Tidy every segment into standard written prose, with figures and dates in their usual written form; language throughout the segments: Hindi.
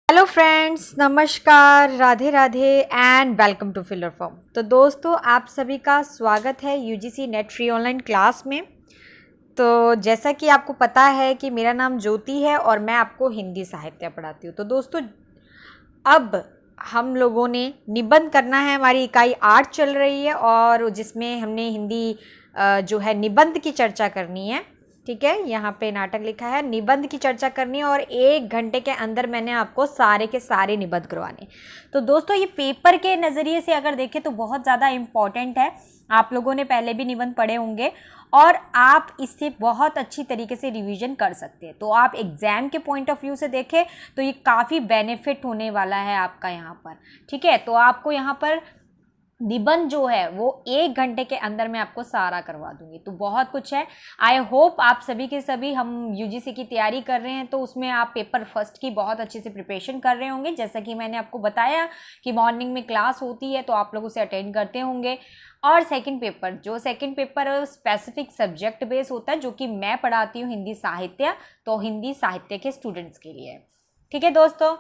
हेलो फ्रेंड्स, नमस्कार, Radhe Radhe and welcome to filler form. तो दोस्तों, आप सभी का स्वागत है UGC NET free online class में। तो जैसा कि आपको पता है कि मेरा नाम ज्योति है और मैं आपको हिंदी साहित्य पढ़ाती हूँ। तो दोस्तों, अब हम लोगों ने निबंध करना है। हमारी इकाई 8 चल रही है और जिसमें हमने हिंदी जो है निबंध की चर्चा करनी है। ठीक है, यहाँ पे नाटक लिखा है, निबंध की चर्चा करनी है और 1 घंटे के अंदर मैंने आपको सारे के सारे निबंध करवाने। तो दोस्तों, ये पेपर के नज़रिए से अगर देखें तो बहुत ज़्यादा इम्पॉर्टेंट है। आप लोगों ने पहले भी निबंध पढ़े होंगे और आप इससे बहुत अच्छी तरीके से रिवीजन कर सकते हैं। तो आप एग्ज़ाम के पॉइंट ऑफ व्यू से देखें तो ये काफ़ी बेनिफिट होने वाला है आपका यहाँ पर। ठीक है, तो आपको यहाँ पर निबंध जो है वो 1 घंटे के अंदर मैं आपको सारा करवा दूंगी। तो बहुत कुछ है। आई होप आप सभी के सभी, हम यूजीसी की तैयारी कर रहे हैं तो उसमें आप पेपर फर्स्ट की बहुत अच्छे से प्रिपरेशन कर रहे होंगे। जैसा कि मैंने आपको बताया कि मॉर्निंग में क्लास होती है तो आप लोग उसे अटेंड करते होंगे। और second paper specific subject base होता है, जो कि मैं पढ़ाती हूँ हिंदी साहित्य। तो हिंदी साहित्य के स्टूडेंट्स के लिए। ठीक है दोस्तों,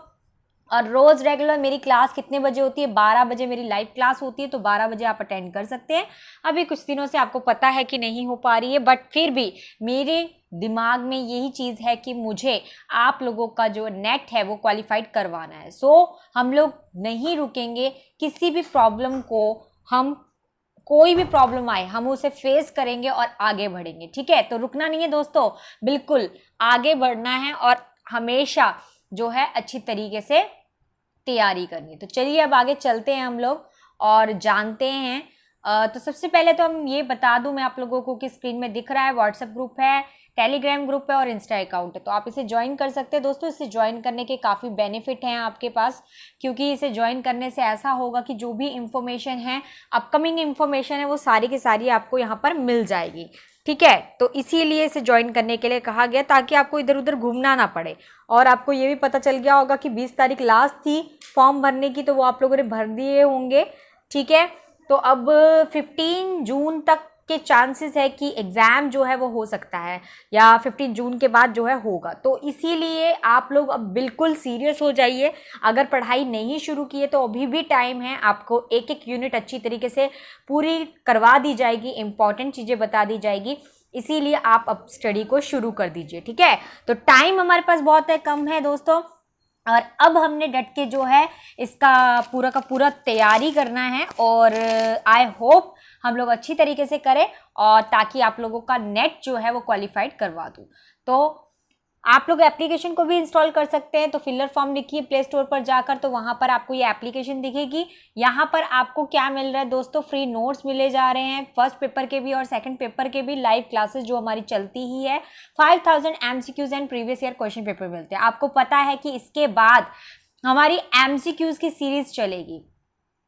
और रोज़ रेगुलर मेरी क्लास कितने बजे होती है? 12 बजे मेरी लाइव क्लास होती है। तो 12 बजे आप अटेंड कर सकते हैं। अभी कुछ दिनों से आपको पता है कि नहीं हो पा रही है, बट फिर भी मेरे दिमाग में यही चीज़ है कि मुझे आप लोगों का जो नेट है वो क्वालिफाइड करवाना है। सो हम लोग नहीं रुकेंगे। किसी भी प्रॉब्लम को हम, कोई भी प्रॉब्लम आए हम उसे फेस करेंगे और आगे बढ़ेंगे। ठीक है, तो रुकना नहीं है दोस्तों, बिल्कुल आगे बढ़ना है और हमेशा जो है अच्छी तरीके से तैयारी करनी है। तो चलिए अब आगे चलते हैं हम लोग और जानते हैं। तो सबसे पहले तो हम ये बता दूं मैं आप लोगों को कि स्क्रीन में दिख रहा है, व्हाट्सएप ग्रुप है, टेलीग्राम ग्रुप है और इंस्टा अकाउंट है। तो आप इसे ज्वाइन कर सकते हैं दोस्तों। इसे ज्वाइन करने के काफ़ी बेनिफिट हैं आपके पास, क्योंकि इसे ज्वाइन करने से ऐसा होगा कि जो भी इंफॉर्मेशन है, अपकमिंग इंफॉर्मेशन है, वो सारी की सारी आपको यहाँ पर मिल जाएगी। ठीक है, तो इसीलिए इसे ज्वाइन करने के लिए कहा गया, ताकि आपको इधर उधर घूमना ना पड़े। और आपको ये भी पता चल गया होगा कि 20 तारीख लास्ट थी फॉर्म भरने की, तो वो आप लोगों ने भर दिए होंगे। ठीक है, तो अब 15 जून तक के चांसेस है कि एग्ज़ाम जो है वो हो सकता है, या 15 जून के बाद जो है होगा। तो इसीलिए आप लोग अब बिल्कुल सीरियस हो जाइए। अगर पढ़ाई नहीं शुरू की है तो अभी भी टाइम है। आपको एक एक यूनिट अच्छी तरीके से पूरी करवा दी जाएगी, इंपॉर्टेंट चीज़ें बता दी जाएगी। इसीलिए आप अब स्टडी को शुरू कर दीजिए। ठीक है, तो टाइम हमारे पास बहुत है, कम है दोस्तों। और अब हमने डट के जो है इसका पूरा का पूरा तैयारी करना है और आई होप हम लोग अच्छी तरीके से करें, और ताकि आप लोगों का नेट जो है वो क्वालिफाइड करवा दूँ। तो आप लोग एप्लीकेशन को भी इंस्टॉल कर सकते हैं। तो फिलर फॉर्म लिखिए प्ले स्टोर पर जाकर, तो वहाँ पर आपको ये एप्लीकेशन दिखेगी। यहाँ पर आपको क्या मिल रहा है दोस्तों? फ्री नोट्स मिले जा रहे हैं, फर्स्ट पेपर के भी और सेकंड पेपर के भी। लाइव क्लासेस जो हमारी चलती ही है। 5000 MCQs and previous year question paper मिलते हैं। आपको पता है कि इसके बाद हमारी एमसीक्यूज की सीरीज चलेगी।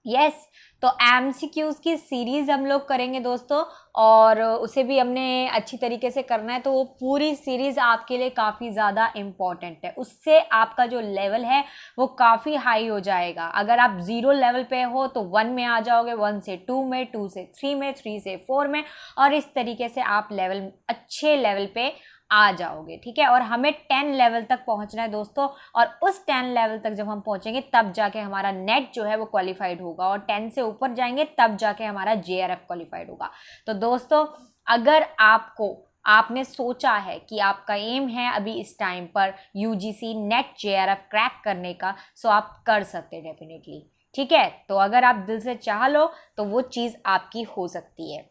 यस, तो एमसीक्यूज की सीरीज हम लोग करेंगे दोस्तों, और उसे भी हमने अच्छी तरीके से करना है। तो वो पूरी सीरीज आपके लिए काफ़ी ज़्यादा इम्पॉर्टेंट है। उससे आपका जो लेवल है वो काफ़ी हाई हो जाएगा। अगर आप 0 लेवल पे हो तो 1 में आ जाओगे, 1 से 2 में, 2 से 3 में, 3 से 4 में, और इस तरीके से आप लेवल, अच्छे लेवल पे आ जाओगे। ठीक है, और हमें 10 लेवल तक पहुंचना है दोस्तों। और उस 10 लेवल तक जब हम पहुंचेंगे तब जाके हमारा नेट जो है वो क्वालिफाइड होगा, और 10 से ऊपर जाएंगे तब जाके हमारा जेआरएफ क्वालिफाइड होगा। तो दोस्तों, अगर आपने सोचा है कि आपका एम है अभी इस टाइम पर यूजीसी नेट जेआरएफ क्रैक करने का, सो आप कर सकते हैं डेफिनेटली। ठीक है, तो अगर आप दिल से चाह लो तो वो चीज़ आपकी हो सकती है।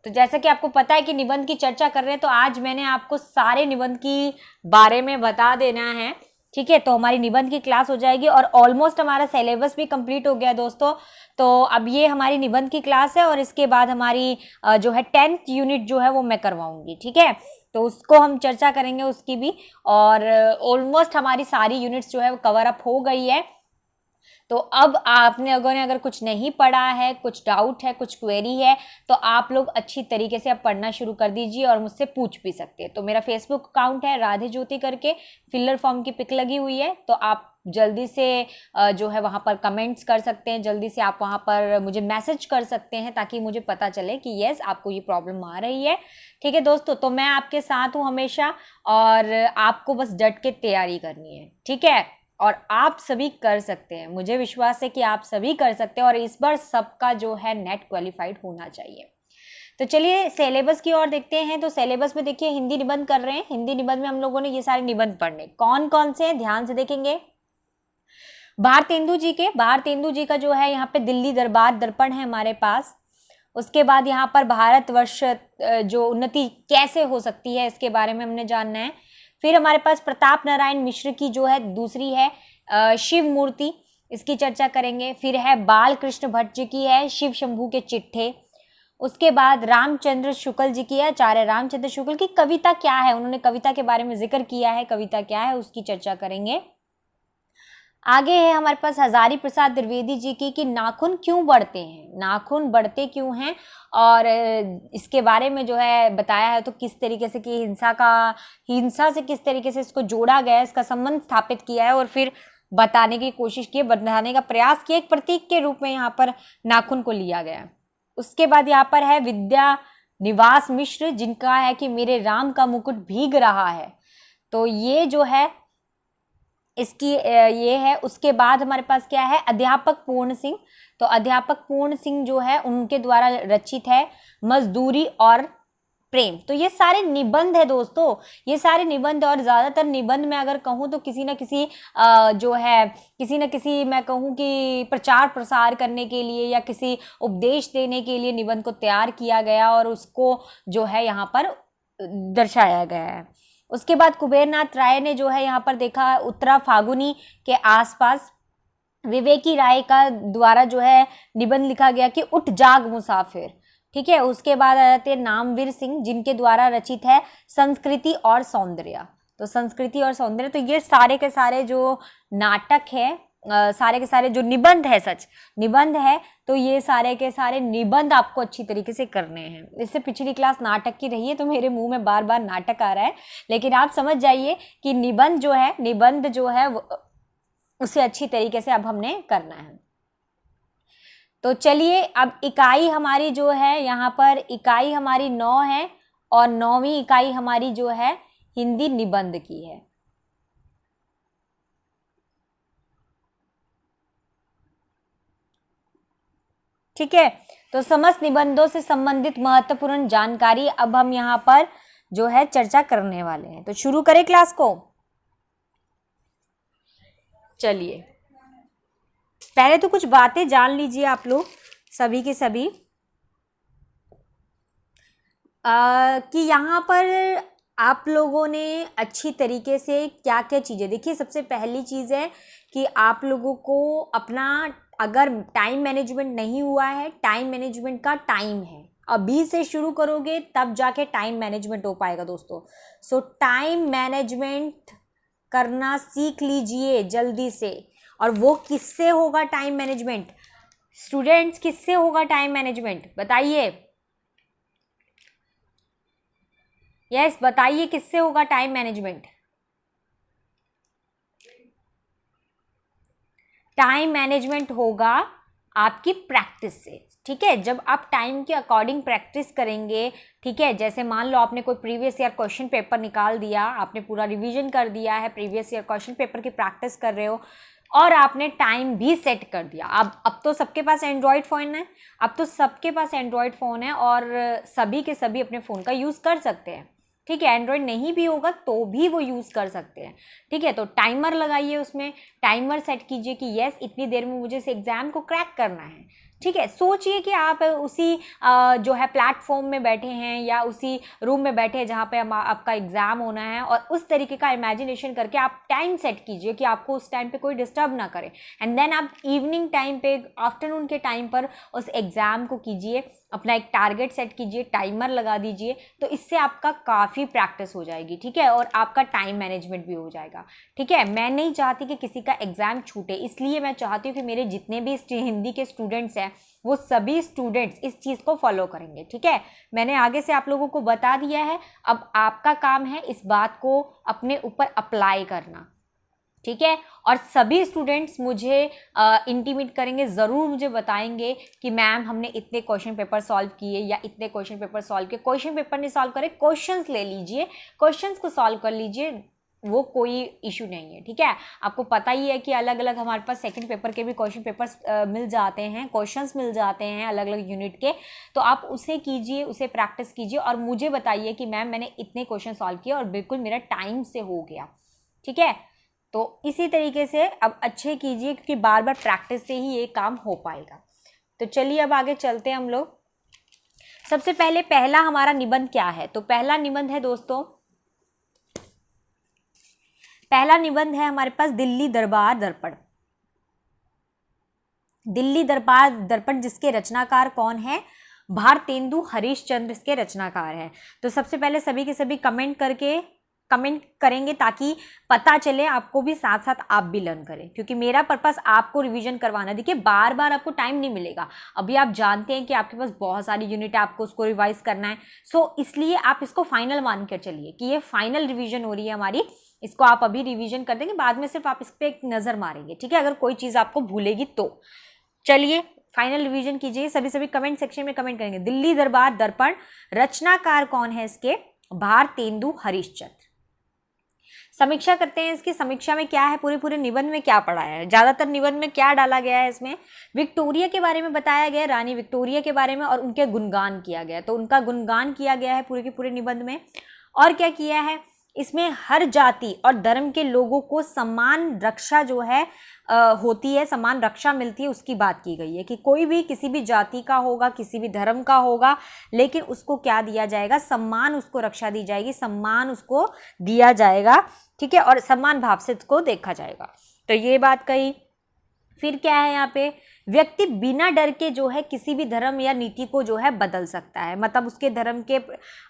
तो जैसा कि आपको पता है कि निबंध की चर्चा कर रहे हैं, तो आज मैंने आपको सारे निबंध की बारे में बता देना है। ठीक है, तो हमारी निबंध की क्लास हो जाएगी और ऑलमोस्ट हमारा सिलेबस भी कंप्लीट हो गया दोस्तों। तो अब ये हमारी निबंध की क्लास है और इसके बाद हमारी जो है 10th यूनिट जो है वो मैं करवाऊंगी। ठीक है, तो उसको हम चर्चा करेंगे उसकी भी, और ऑलमोस्ट हमारी सारी यूनिट्स जो है वो कवर अप हो गई है। तो अब आपने अगर कुछ नहीं पढ़ा है, कुछ डाउट है, कुछ क्वेरी है, तो आप लोग अच्छी तरीके से अब पढ़ना शुरू कर दीजिए और मुझसे पूछ भी सकते हैं। तो मेरा फेसबुक अकाउंट है राधे ज्योति करके, फिलर फॉर्म की पिक लगी हुई है, तो आप जल्दी से जो है वहाँ पर कमेंट्स कर सकते हैं, जल्दी से आप वहाँ पर मुझे मैसेज कर सकते हैं ताकि मुझे पता चले कि यस आपको ये प्रॉब्लम आ रही है। ठीक है दोस्तों, तो मैं आपके साथ हूँ हमेशा और आपको बस डट के तैयारी करनी है। ठीक है, और आप सभी कर सकते हैं, मुझे विश्वास है कि आप सभी कर सकते हैं और इस बार सबका जो है नेट क्वालिफाइड होना चाहिए। तो चलिए सिलेबस की ओर देखते हैं। तो सिलेबस में देखिए हिंदी निबंध कर रहे हैं। हिंदी निबंध में हम लोगों ने ये सारे निबंध पढ़ने, कौन कौन से हैं ध्यान से देखेंगे। भारतेंदु जी का जो है यहाँ पे दिल्ली दरबार दर्पण है हमारे पास। उसके बाद यहाँ पर भारतवर्ष जो उन्नति कैसे हो सकती है इसके बारे में हमने जानना है। फिर हमारे पास प्रताप नारायण मिश्र की जो है दूसरी है शिव मूर्ति, इसकी चर्चा करेंगे। फिर है बाल कृष्ण भट्ट जी की है शिव शंभू के चिट्ठे। उसके बाद रामचंद्र शुक्ल जी की है, आचार्य रामचंद्र शुक्ल की कविता क्या है, उन्होंने कविता के बारे में जिक्र किया है, कविता क्या है उसकी चर्चा करेंगे। आगे है हमारे पास हजारी प्रसाद द्विवेदी जी की कि नाखून क्यों बढ़ते हैं, नाखून बढ़ते क्यों हैं और इसके बारे में जो है बताया है। तो किस तरीके से कि हिंसा से किस तरीके से इसको जोड़ा गया है, इसका संबंध स्थापित किया है और फिर बताने की कोशिश की, बताने का प्रयास किया, एक प्रतीक के रूप में यहाँ पर नाखून को लिया गया है। उसके बाद यहाँ पर है विद्या निवास मिश्र जिनका है कि मेरे राम का मुकुट भीग रहा है, तो ये जो है इसकी ये है। उसके बाद हमारे पास क्या है अध्यापक पूर्ण सिंह, तो अध्यापक पूर्ण सिंह जो है उनके द्वारा रचित है मजदूरी और प्रेम। तो ये सारे निबंध है दोस्तों, ये सारे निबंध, और ज़्यादातर निबंध में अगर कहूँ तो किसी न किसी जो है किसी न किसी मैं कहूँ कि प्रचार प्रसार करने के लिए या किसी उपदेश देने के लिए निबंध को तैयार किया गया और उसको जो है यहाँ पर दर्शाया गया है। उसके बाद कुबेरनाथ राय ने जो है यहाँ पर देखा उत्तरा फागुनी के आसपास विवेकी राय का द्वारा जो है निबंध लिखा गया कि उठ जाग मुसाफिर। ठीक है, उसके बाद आ जाते हैं नामवीर सिंह जिनके द्वारा रचित है संस्कृति और सौंदर्य। तो संस्कृति और सौंदर्य, तो ये सारे के सारे जो नाटक है, सारे के सारे जो निबंध है, सच निबंध है, तो ये सारे के सारे निबंध आपको अच्छी तरीके से करने हैं। इससे पिछली क्लास नाटक की रही है तो मेरे मुंह में बार बार नाटक आ रहा है, लेकिन आप समझ जाइए कि निबंध जो है उसे अच्छी तरीके से अब हमने करना है। तो चलिए अब इकाई हमारी जो है यहाँ पर इकाई हमारी 9 है और 9वीं इकाई हमारी जो है हिंदी निबंध की है। ठीक है, तो समस्त निबंधों से संबंधित महत्वपूर्ण जानकारी अब हम यहाँ पर जो है चर्चा करने वाले हैं। तो शुरू करें क्लास को। चलिए पहले तो कुछ बातें जान लीजिए आप लोग सभी के सभी कि यहाँ पर आप लोगों ने अच्छी तरीके से क्या क्या चीज़ें देखिए। सबसे पहली चीज़ है कि आप लोगों को अपना अगर टाइम मैनेजमेंट नहीं हुआ है, टाइम मैनेजमेंट का टाइम है, अभी से शुरू करोगे तब जाके टाइम मैनेजमेंट हो पाएगा दोस्तों। सो टाइम मैनेजमेंट करना सीख लीजिए जल्दी से। और वो किससे होगा टाइम मैनेजमेंट स्टूडेंट्स, किससे होगा टाइम मैनेजमेंट बताइए। यस बताइए किससे होगा टाइम मैनेजमेंट। टाइम मैनेजमेंट होगा आपकी प्रैक्टिस से। ठीक है, जब आप टाइम के अकॉर्डिंग प्रैक्टिस करेंगे, ठीक है, जैसे मान लो आपने कोई प्रीवियस ईयर क्वेश्चन पेपर निकाल दिया, आपने पूरा रिवीजन कर दिया है, प्रीवियस ईयर क्वेश्चन पेपर की प्रैक्टिस कर रहे हो और आपने टाइम भी सेट कर दिया। अब तो सबके पास एंड्रॉयड फ़ोन है, अब तो सबके पास एंड्रॉयड फ़ोन है और सभी के सभी अपने फ़ोन का यूज़ कर सकते हैं। ठीक है, एंड्रॉयड नहीं भी होगा तो भी वो यूज़ कर सकते हैं। ठीक है, तो टाइमर लगाइए, उसमें टाइमर सेट कीजिए कि यस इतनी देर में मुझे इस एग्ज़ाम को क्रैक करना है। ठीक है, सोचिए कि आप उसी जो है प्लेटफॉर्म में बैठे हैं या उसी रूम में बैठे हैं जहाँ पे आपका एग्ज़ाम होना है, और उस तरीके का इमेजिनेशन करके आप टाइम सेट कीजिए कि आपको उस टाइम पे कोई डिस्टर्ब ना करे, एंड देन आप इवनिंग टाइम पे, आफ्टरनून के टाइम पर उस एग्ज़ाम को कीजिए, अपना एक टारगेट सेट कीजिए, टाइमर लगा दीजिए, तो इससे आपका काफ़ी प्रैक्टिस हो जाएगी, ठीक है, और आपका टाइम मैनेजमेंट भी हो जाएगा, ठीक है। मैं नहीं चाहती कि किसी का एग्ज़ाम छूटे, इसलिए मैं चाहती हूँ कि मेरे जितने भी हिंदी के स्टूडेंट्स हैं वो सभी स्टूडेंट्स इस चीज़ को फॉलो करेंगे, ठीक है। मैंने आगे से आप लोगों को बता दिया है, अब आपका काम है इस बात को अपने ऊपर अप्लाई करना, ठीक है। और सभी स्टूडेंट्स मुझे इंटीमेट करेंगे, ज़रूर मुझे बताएंगे कि मैम हमने इतने क्वेश्चन पेपर सॉल्व किए या इतने क्वेश्चन पेपर सॉल्व किए। क्वेश्चन पेपर नहीं सॉल्व करे, क्वेश्चंस ले लीजिए, क्वेश्चंस को सॉल्व कर लीजिए, वो कोई इशू नहीं है, ठीक है। आपको पता ही है कि अलग अलग हमारे पास सेकंड पेपर के भी क्वेश्चन पेपर्स मिल जाते हैं, क्वेश्चंस मिल जाते हैं अलग अलग यूनिट के, तो आप उसे कीजिए, उसे प्रैक्टिस कीजिए और मुझे बताइए कि मैम मैंने इतने क्वेश्चन सॉल्व किए और बिल्कुल मेरा टाइम से हो गया, ठीक है। तो इसी तरीके से अब अच्छे कीजिए, क्योंकि बार बार प्रैक्टिस से ही ये काम हो पाएगा। तो चलिए अब आगे चलते हैं हम लोग। सबसे पहले पहला हमारा निबंध क्या है, तो पहला निबंध है दोस्तों, पहला निबंध है हमारे पास दिल्ली दरबार दर्पण। दिल्ली दरबार दर्पण जिसके रचनाकार कौन है, भारतेंदु हरीशचंद्र इसके रचनाकार हैं। तो सबसे पहले सभी के सभी कमेंट करेंगे ताकि पता चले आपको भी, साथ साथ आप भी लर्न करें, क्योंकि मेरा पर्पस आपको रिवीजन करवाना। देखिए बार बार आपको टाइम नहीं मिलेगा, अभी आप जानते हैं कि आपके पास बहुत सारी यूनिट है, आपको उसको रिवाइज करना है, सो इसलिए आप इसको फाइनल मान कर चलिए कि ये फाइनल रिवीजन हो रही है हमारी, इसको आप अभी रिवीजन कर देंगे, बाद में सिर्फ आप इस पर एक नज़र मारेंगे, ठीक है, अगर कोई चीज़ आपको भूलेगी तो। चलिए फाइनल रिवीजन कीजिए, सभी कमेंट सेक्शन में कमेंट करेंगे। दिल्ली दरबार दर्पण रचनाकार कौन है इसके, भारतेंदु हरीशचंद्र। समीक्षा करते हैं, इसकी समीक्षा में क्या है, पूरे निबंध में क्या पढ़ा है, ज्यादातर निबंध में क्या डाला गया है, इसमें विक्टोरिया के बारे में बताया गया, रानी विक्टोरिया के बारे में, और उनके गुणगान किया गया, तो उनका गुणगान किया गया है पूरे के पूरे निबंध में। और क्या किया है, इसमें हर जाति और धर्म के लोगों को समान रक्षा जो है होती है, समान रक्षा मिलती है, उसकी बात की गई है कि कोई भी किसी भी जाति का होगा, किसी भी धर्म का होगा, लेकिन उसको क्या दिया जाएगा, सम्मान, उसको रक्षा दी जाएगी, सम्मान उसको दिया जाएगा, ठीक है, और सम्मान भाव से उसको देखा जाएगा, तो ये बात कही। फिर क्या है यहाँ पे, व्यक्ति बिना डर के जो है किसी भी धर्म या नीति को जो है बदल सकता है, मतलब उसके धर्म के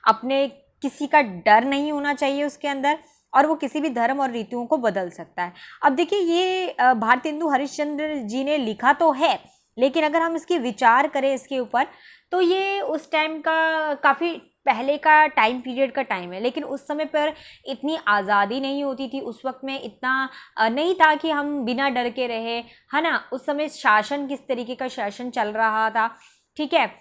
अपने किसी का डर नहीं होना चाहिए उसके अंदर, और वो किसी भी धर्म और रीतियों को बदल सकता है। अब देखिए ये भारतेंदु हरीशचंद्र जी ने लिखा तो है, लेकिन अगर हम इसकी विचार करें इसके ऊपर, तो ये उस टाइम का काफ़ी पहले का टाइम पीरियड का टाइम है, लेकिन उस समय पर इतनी आज़ादी नहीं होती थी, उस वक्त में इतना नहीं था कि हम बिना डर के रहे, है ना, उस समय शासन किस तरीके का शासन चल रहा था, ठीक है।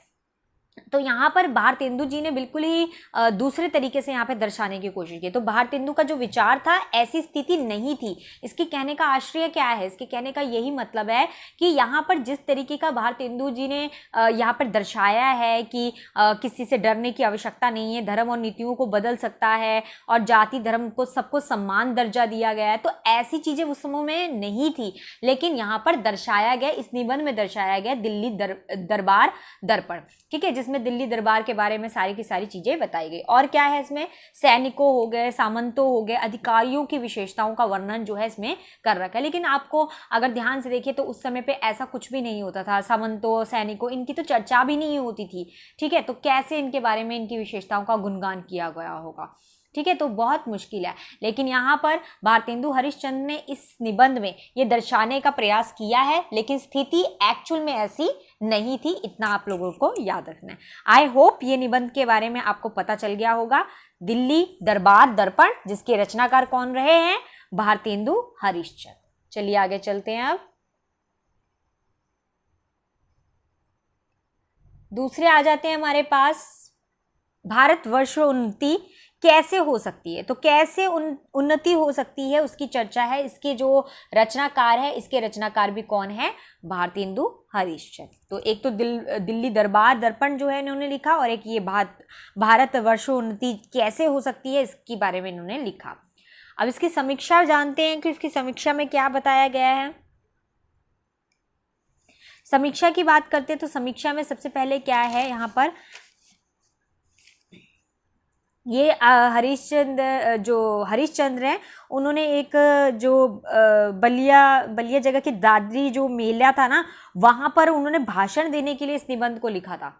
तो यहाँ पर भारतेंदु जी ने बिल्कुल ही दूसरे तरीके से यहाँ पे दर्शाने की कोशिश की। तो भारतेंदु का जो विचार था, ऐसी स्थिति नहीं थी। इसके कहने का आशय क्या है, इसके कहने का यही मतलब है कि यहाँ पर जिस तरीके का भारतेंदु जी ने यहाँ पर दर्शाया है कि किसी से डरने की आवश्यकता नहीं है, धर्म और नीतियों को बदल सकता है, और जाति धर्म को सबको सम्मान दर्जा दिया गया है, तो ऐसी चीज़ें उस समय में नहीं थी, लेकिन यहाँ पर दर्शाया गया, इस निबंध में दर्शाया गया दिल्ली दरबार दर्पण, ठीक है, जिसमें दिल्ली दरबार के बारे में सारी की सारी चीजें बताई गई। और क्या है इसमें, सैनिकों हो गए, सामंतों हो गए, अधिकारियों की विशेषताओं का वर्णन जो है इसमें कर रखा है। लेकिन आपको अगर ध्यान से देखिए तो उस समय पे ऐसा कुछ भी नहीं होता था, सामंतों सैनिकों इनकी तो चर्चा भी नहीं होती थी, ठीक है, तो कैसे इनके बारे में, इनकी विशेषताओं का गुणगान किया गया होगा, ठीक है, तो बहुत मुश्किल है। लेकिन यहाँ पर भारतेंदु हरीशचंद्र ने इस निबंध में ये दर्शाने का प्रयास किया है, लेकिन स्थिति एक्चुअल में ऐसी नहीं थी, इतना आप लोगों को याद रखना है। आई होप ये निबंध के बारे में आपको पता चल गया होगा। दिल्ली दरबार दर्पण जिसके रचनाकार कौन रहे हैं, भारतेंदु हरीशचंद्र। चलिए आगे चलते हैं। अब दूसरे आ जाते हैं हमारे पास, भारतवर्ष उन्नति कैसे हो सकती है, तो कैसे उन्नति हो सकती है उसकी चर्चा है। इसके जो रचनाकार है, इसके रचनाकार भी कौन है, भारतेंदु हरीशचंद्र। तो एक तो दिल्ली दरबार दर्पण जो है इन्होंने लिखा, और एक ये भारतवर्ष उन्नति कैसे हो सकती है इसके बारे में इन्होंने लिखा। अब इसकी समीक्षा जानते हैं कि इसकी समीक्षा में क्या बताया गया है। समीक्षा की बात करते हैं तो समीक्षा में सबसे पहले क्या है यहाँ पर, ये हरिश्चंद्र जो हरिश्चंद्र हैं उन्होंने एक जो बलिया जगह की दादरी जो मेला था ना, वहाँ पर उन्होंने भाषण देने के लिए इस निबंध को लिखा था।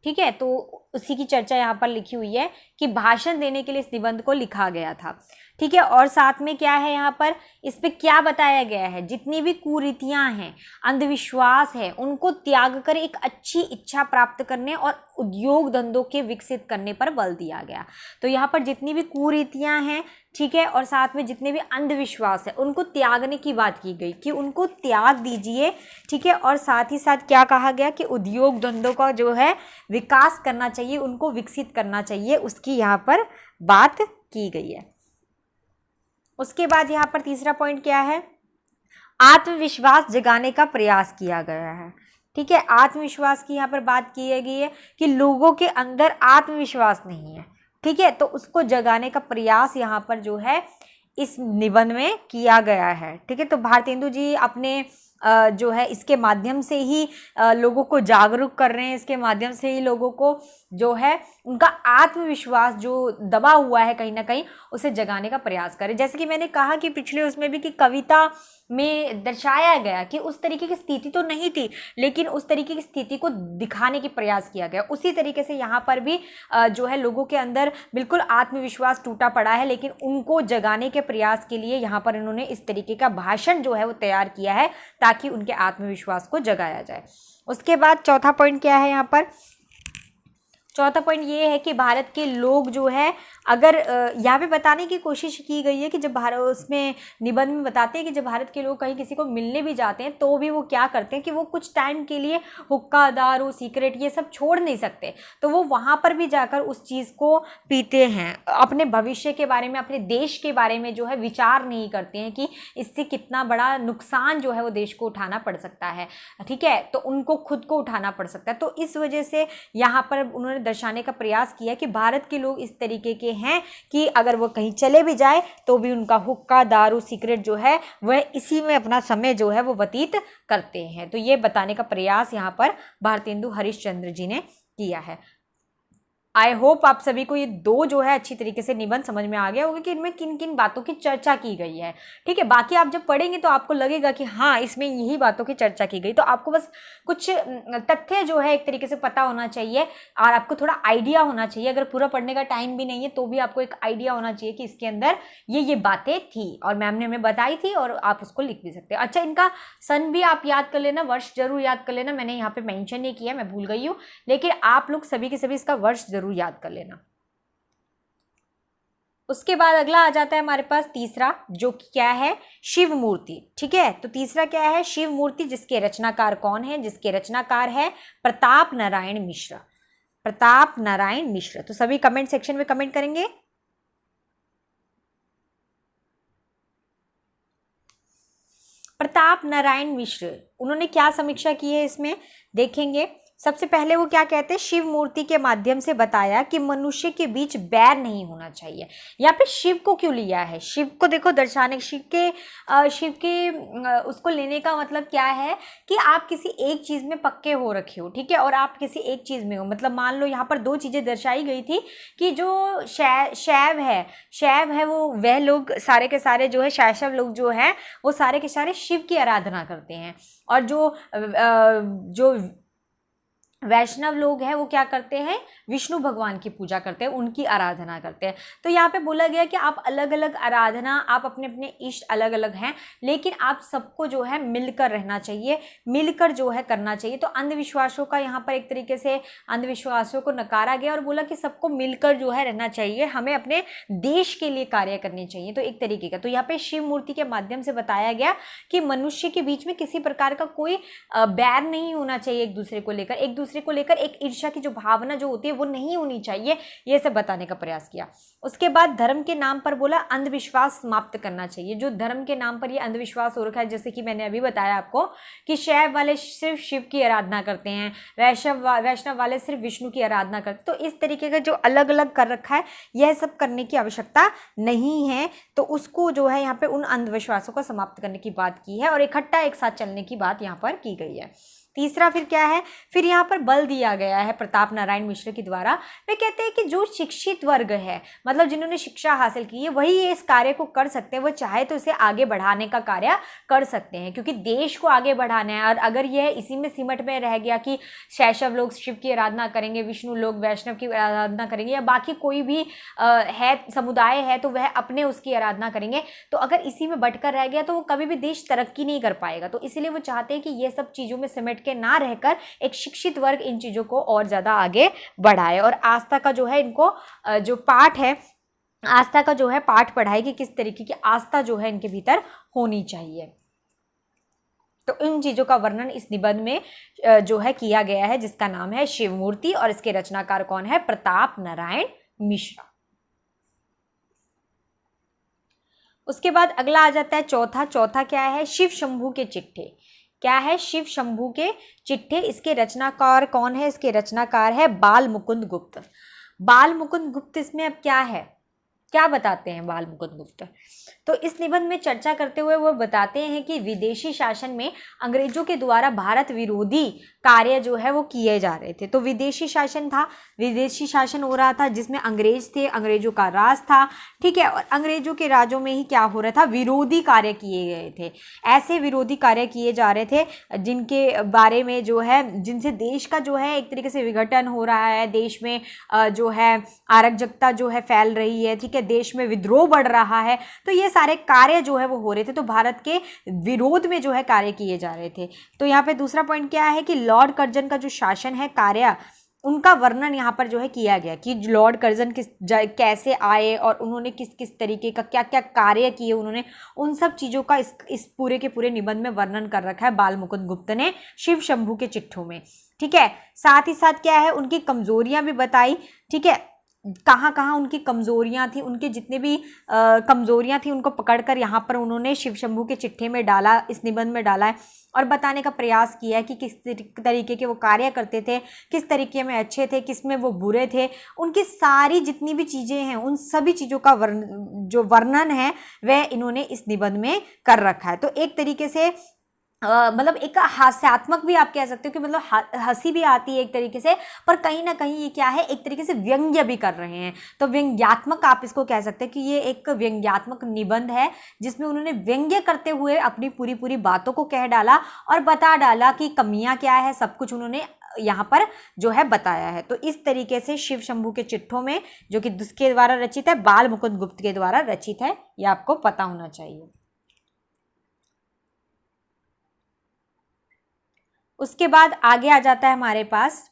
ठीक है, तो उसी की चर्चा यहाँ पर लिखी हुई है कि भाषण देने के लिए इस निबंध को लिखा गया था। ठीक है, और साथ में क्या है यहाँ पर, इस पे क्या बताया गया है, जितनी भी कुरीतियां हैं, अंधविश्वास है, उनको त्याग कर एक अच्छी इच्छा प्राप्त करने और उद्योग धंधों के विकसित करने पर बल दिया गया। तो यहाँ पर जितनी भी कुरीतियां हैं, ठीक है, और साथ में जितने भी अंधविश्वास है, उनको त्यागने की बात की गई कि उनको त्याग दीजिए। ठीक है, और साथ ही साथ क्या कहा गया कि उद्योग धंधों का जो है विकास करना चाहिए, उनको विकसित करना चाहिए, उसकी यहाँ पर बात की गई है। उसके बाद यहाँ पर तीसरा पॉइंट क्या है, आत्मविश्वास जगाने का प्रयास किया गया है। ठीक है, आत्मविश्वास की यहाँ पर बात की गई है कि लोगों के अंदर आत्मविश्वास नहीं है। ठीक है, तो उसको जगाने का प्रयास यहाँ पर जो है इस निबंध में किया गया है। ठीक है, तो भारतेंदु जी अपने जो है इसके माध्यम से ही लोगों को जागरूक कर रहे हैं, इसके माध्यम से ही लोगों को जो है उनका आत्मविश्वास जो दबा हुआ है कहीं ना कहीं उसे जगाने का प्रयास करें। जैसे कि मैंने कहा कि पिछले उसमें भी कि कविता में दर्शाया गया कि उस तरीके की स्थिति तो नहीं थी, लेकिन उस तरीके की स्थिति को दिखाने की प्रयास किया गया। उसी तरीके से यहाँ पर भी जो है लोगों के अंदर बिल्कुल आत्मविश्वास टूटा पड़ा है, लेकिन उनको जगाने के प्रयास के लिए यहाँ पर इन्होंने इस तरीके का भाषण जो है वो तैयार किया है ताकि उनके आत्मविश्वास को जगाया जाए। उसके बाद चौथा पॉइंट क्या है यहाँ पर, चौथा पॉइंट ये है कि भारत के लोग जो है, अगर यहाँ पे बताने की कोशिश की गई है कि जब भारत, उसमें निबंध में बताते हैं कि जब भारत के लोग कहीं किसी को मिलने भी जाते हैं तो भी वो क्या करते हैं कि वो कुछ टाइम के लिए हुक्का, दारू, सिगरेट ये सब छोड़ नहीं सकते, तो वो वहाँ पर भी जाकर उस चीज़ को पीते हैं। अपने भविष्य के बारे में, अपने देश के बारे में जो है विचार नहीं करते हैं कि इससे कितना बड़ा नुकसान जो है वो देश को उठाना पड़ सकता है। ठीक है, तो उनको खुद को उठाना पड़ सकता है। तो इस वजह से यहाँ पर उन्होंने दर्शाने का प्रयास किया कि भारत के लोग इस तरीके के हैं कि अगर वो कहीं चले भी जाए तो भी उनका हुक्का, दारू, सिगरेट जो है वह इसी में अपना समय जो है वो व्यतीत करते हैं। तो ये बताने का प्रयास यहाँ पर भारतेंदु हरिश्चंद्र जी ने किया है। आई होप आप सभी को ये दो जो है अच्छी तरीके से निबंध समझ में आ गया होगा कि इनमें किन किन बातों की चर्चा की गई है। ठीक है, बाकी आप जब पढ़ेंगे तो आपको लगेगा कि हाँ इसमें यही बातों की चर्चा की गई, तो आपको बस कुछ तथ्य जो है एक तरीके से पता होना चाहिए और आपको थोड़ा आइडिया होना चाहिए। अगर पूरा पढ़ने का टाइम भी नहीं है तो भी आपको एक आइडिया होना चाहिए कि इसके अंदर ये बातें थी और मैम ने हमें बताई थी और आप उसको लिख भी सकते हैं। अच्छा, इनका सन भी आप याद कर लेना, वर्ष जरूर याद कर लेना। मैंने यहाँ पे मेंशन नहीं किया, मैं भूल गई हूँ, लेकिन आप लोग सभी के सभी इसका वर्ष जरूर याद कर लेना। उसके बाद अगला आ जाता है हमारे पास तीसरा, जो क्या है, शिव मूर्ति। ठीक है, तो तीसरा क्या है, शिव मूर्ति, जिसके रचनाकार कौन है, जिसके रचनाकार है प्रताप नारायण मिश्र। प्रताप नारायण मिश्र। तो सभी कमेंट सेक्शन में कमेंट करेंगे। प्रताप नारायण मिश्र, उन्होंने क्या समीक्षा की है इसमें देखेंगे। सबसे पहले वो क्या कहते हैं, शिव मूर्ति के माध्यम से बताया कि मनुष्य के बीच बैर नहीं होना चाहिए। यहाँ पे शिव को क्यों लिया है, शिव को देखो दर्शाने, शिव के उसको लेने का मतलब क्या है कि आप किसी एक चीज में पक्के हो रखे हो। ठीक है, और आप किसी एक चीज में हो, मतलब मान लो यहाँ पर दो चीजें दर्शाई गई थी कि जो शैव है वो वह लोग सारे के सारे जो है शैशव लोग जो है वो सारे के सारे शिव की आराधना करते हैं, और जो वैष्णव लोग हैं वो क्या करते हैं, विष्णु भगवान की पूजा करते हैं, उनकी आराधना करते हैं। तो यहाँ पे बोला गया कि आप अलग अलग आराधना, आप अपने अपने इष्ट अलग अलग हैं, लेकिन आप सबको जो है मिलकर रहना चाहिए, मिलकर जो है करना चाहिए। तो अंधविश्वासों का यहाँ पर एक तरीके से अंधविश्वासों को नकारा गया और बोला कि सबको मिलकर जो है रहना चाहिए, हमें अपने देश के लिए कार्य करने चाहिए। तो एक तरीके का, तो यहाँ पे शिव मूर्ति के माध्यम से बताया गया कि मनुष्य के बीच में किसी प्रकार का कोई बैर नहीं होना चाहिए, एक दूसरे को लेकर एक ईर्ष्या की जो भावना जो होती है वो नहीं होनी चाहिए, ये सब बताने का प्रयास किया। उसके बाद धर्म के नाम पर बोला अंधविश्वास समाप्त करना चाहिए। जो धर्म के नाम पर ये अंधविश्वास हो रखा है, जैसे कि मैंने अभी बताया आपको कि शैव वाले सिर्फ शिव की आराधना करते हैं, वैष्णव वाले सिर्फ विष्णु की आराधना करते हैं। तो इस तरीके का जो अलग अलग कर रखा है, यह सब करने की आवश्यकता नहीं है। तो उसको जो है यहाँ पे उन अंधविश्वासों को समाप्त करने की बात की है और इकट्ठा एक साथ चलने की बात यहाँ पर की गई है। तीसरा फिर क्या है, फिर यहाँ पर बल दिया गया है प्रताप नारायण मिश्र के द्वारा। वे कहते हैं कि जो शिक्षित वर्ग है, मतलब जिन्होंने शिक्षा हासिल की है, वही ये इस कार्य को कर सकते हैं। वो चाहे तो इसे आगे बढ़ाने का कार्य कर सकते हैं, क्योंकि देश को आगे बढ़ाना है। और अगर यह इसी में सिमट में रह गया कि शैशव लोग शिव की आराधना करेंगे, विष्णु लोग वैष्णव की आराधना करेंगे, या बाकी कोई भी है समुदाय है तो वह अपने उसकी आराधना करेंगे, तो अगर इसी में बटकर रह गया तो वो कभी भी देश तरक्की नहीं कर पाएगा। तो इसीलिए वो चाहते हैं कि ये सब चीज़ों में सिमट के ना रहकर एक शिक्षित वर्ग इन चीज़ों को और ज़्यादा आगे बढ़ाए। और आस्था का जो है इनको जो पाठ है, आस्था का जो है पाठ पढ़ाए कि किस तरीके की आस्था जो है इनके भीतर होनी चाहिए। तो इन चीज़ों का वर्णन इस निबंध में जो है किया गया है, जिसका नाम है शिवमूर्ति, और इसके रचनाकार कौन है, प्रताप नारायण मिश्रा। उसके बाद अगला आ जाता है चौथा क्या है, शिव शंभू के चिट्ठे। क्या है, शिव शंभू के चिट्ठे। इसके रचनाकार कौन है, इसके रचनाकार है बाल मुकुंद गुप्त। बाल मुकुंद गुप्त इसमें अब क्या बताते हैं बाल मुकुंद गुप्त, तो इस निबंध में चर्चा करते हुए वो बताते हैं कि विदेशी शासन में अंग्रेजों के द्वारा भारत विरोधी कार्य जो है वो किए जा रहे थे। तो विदेशी शासन था, विदेशी शासन हो रहा था जिसमें अंग्रेज थे, अंग्रेजों का राज था, ठीक है। और अंग्रेजों के राज्यों में ही क्या हो रहा था, विरोधी कार्य किए गए थे। ऐसे विरोधी कार्य किए जा रहे थे जिनके बारे में जो है, जिनसे देश का जो है एक तरीके से विघटन हो रहा है, देश में जो है अराजकता जो है फैल रही है, ठीक है, देश में विद्रोह बढ़ रहा है। तो ये सारे कार्य जो है वो हो रहे थे, तो भारत के विरोध में जो है कार्य किए जा रहे थे। तो यहाँ पे दूसरा पॉइंट क्या है कि लॉर्ड कर्जन का जो शासन है, कार्य, उनका वर्णन यहाँ पर जो है किया गया कि लॉर्ड कर्जन कैसे आए और उन्होंने किस किस तरीके का क्या क्या कार्य किए उन्होंने, उन सब चीज़ों का इस पूरे के पूरे निबंध में वर्णन कर रखा है बाल मुकुंद गुप्त ने शिव शंभू के चिट्ठों में, ठीक है। साथ ही साथ क्या है, उनकी कमजोरियां भी बताई, ठीक है, कहाँ कहाँ उनकी कमजोरियां थी, उनके जितने भी कमजोरियां थी उनको पकड़कर यहाँ पर उन्होंने शिव शंभू के चिट्ठे में डाला, इस निबंध में डाला है, और बताने का प्रयास किया है कि किस तरीके के वो कार्य करते थे, किस तरीके में अच्छे थे, किस में वो बुरे थे। उनकी सारी जितनी भी चीज़ें हैं, उन सभी चीज़ों का जो वर्णन है वह इन्होंने इस निबंध में कर रखा है। तो एक तरीके से मतलब एक हास्यात्मक भी आप कह सकते हो कि मतलब हंसी भी आती है एक तरीके से, पर कहीं ना कहीं ये क्या है, एक तरीके से व्यंग्य भी कर रहे हैं। तो व्यंग्यात्मक आप इसको कह सकते हैं कि ये एक व्यंग्यात्मक निबंध है जिसमें उन्होंने व्यंग्य करते हुए अपनी पूरी बातों को कह डाला और बता डाला कि कमियां क्या है, सब कुछ उन्होंने यहाँ पर जो है बताया है। तो इस तरीके से शिव शंभू के चिट्ठों में, जो कि किसके द्वारा रचित है, बाल मुकुंद गुप्त के द्वारा रचित है, ये आपको पता होना चाहिए। उसके बाद आगे आ जाता है हमारे पास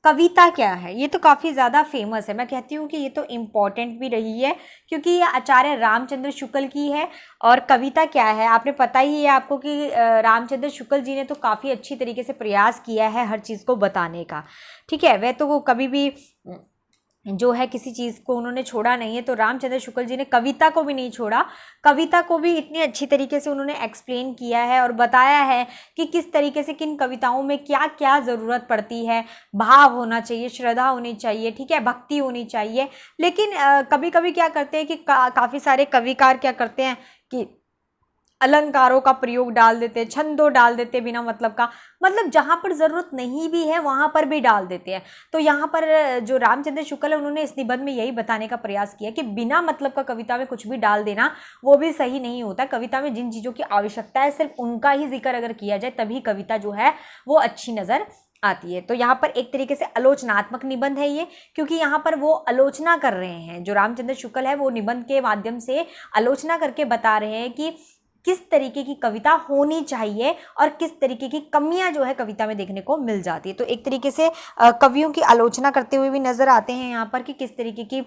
कविता क्या है। ये तो काफ़ी ज़्यादा फेमस है, मैं कहती हूँ कि ये तो इम्पॉर्टेंट भी रही है क्योंकि ये आचार्य रामचंद्र शुक्ल की है। और कविता क्या है, आपने पता ही है आपको कि रामचंद्र शुक्ल जी ने तो काफ़ी अच्छी तरीके से प्रयास किया है हर चीज़ को बताने का, ठीक है। वह तो वो कभी भी जो है किसी चीज़ को उन्होंने छोड़ा नहीं है, तो रामचंद्र शुक्ल जी ने कविता को भी नहीं छोड़ा, कविता को भी इतनी अच्छी तरीके से उन्होंने एक्सप्लेन किया है और बताया है कि किस तरीके से किन कविताओं में क्या क्या ज़रूरत पड़ती है, भाव होना चाहिए, श्रद्धा होनी चाहिए, ठीक है, भक्ति होनी चाहिए। लेकिन कभी कभी क्या करते हैं कि काफ़ी सारे कविकार क्या करते हैं कि अलंकारों का प्रयोग डाल देते, छंदों डाल देते बिना मतलब का, मतलब जहाँ पर ज़रूरत नहीं भी है वहाँ पर भी डाल देते हैं। तो यहाँ पर जो रामचंद्र शुक्ल है उन्होंने इस निबंध में यही बताने का प्रयास किया कि बिना मतलब का कविता में कुछ भी डाल देना वो भी सही नहीं होता। कविता में जिन चीज़ों की आवश्यकता है सिर्फ उनका ही जिक्र अगर किया जाए तभी कविता जो है वो अच्छी नज़र आती है। तो यहाँ पर एक तरीके से आलोचनात्मक निबंध है ये, क्योंकि यहाँ पर वो आलोचना कर रहे हैं, जो रामचंद्र शुक्ल है वो निबंध के माध्यम से आलोचना करके बता रहे हैं कि किस तरीके की कविता होनी चाहिए और किस तरीके की कमियां जो है कविता में देखने को मिल जाती है। तो एक तरीके से कवियों की आलोचना करते हुए भी नजर आते हैं यहाँ पर कि किस तरीके की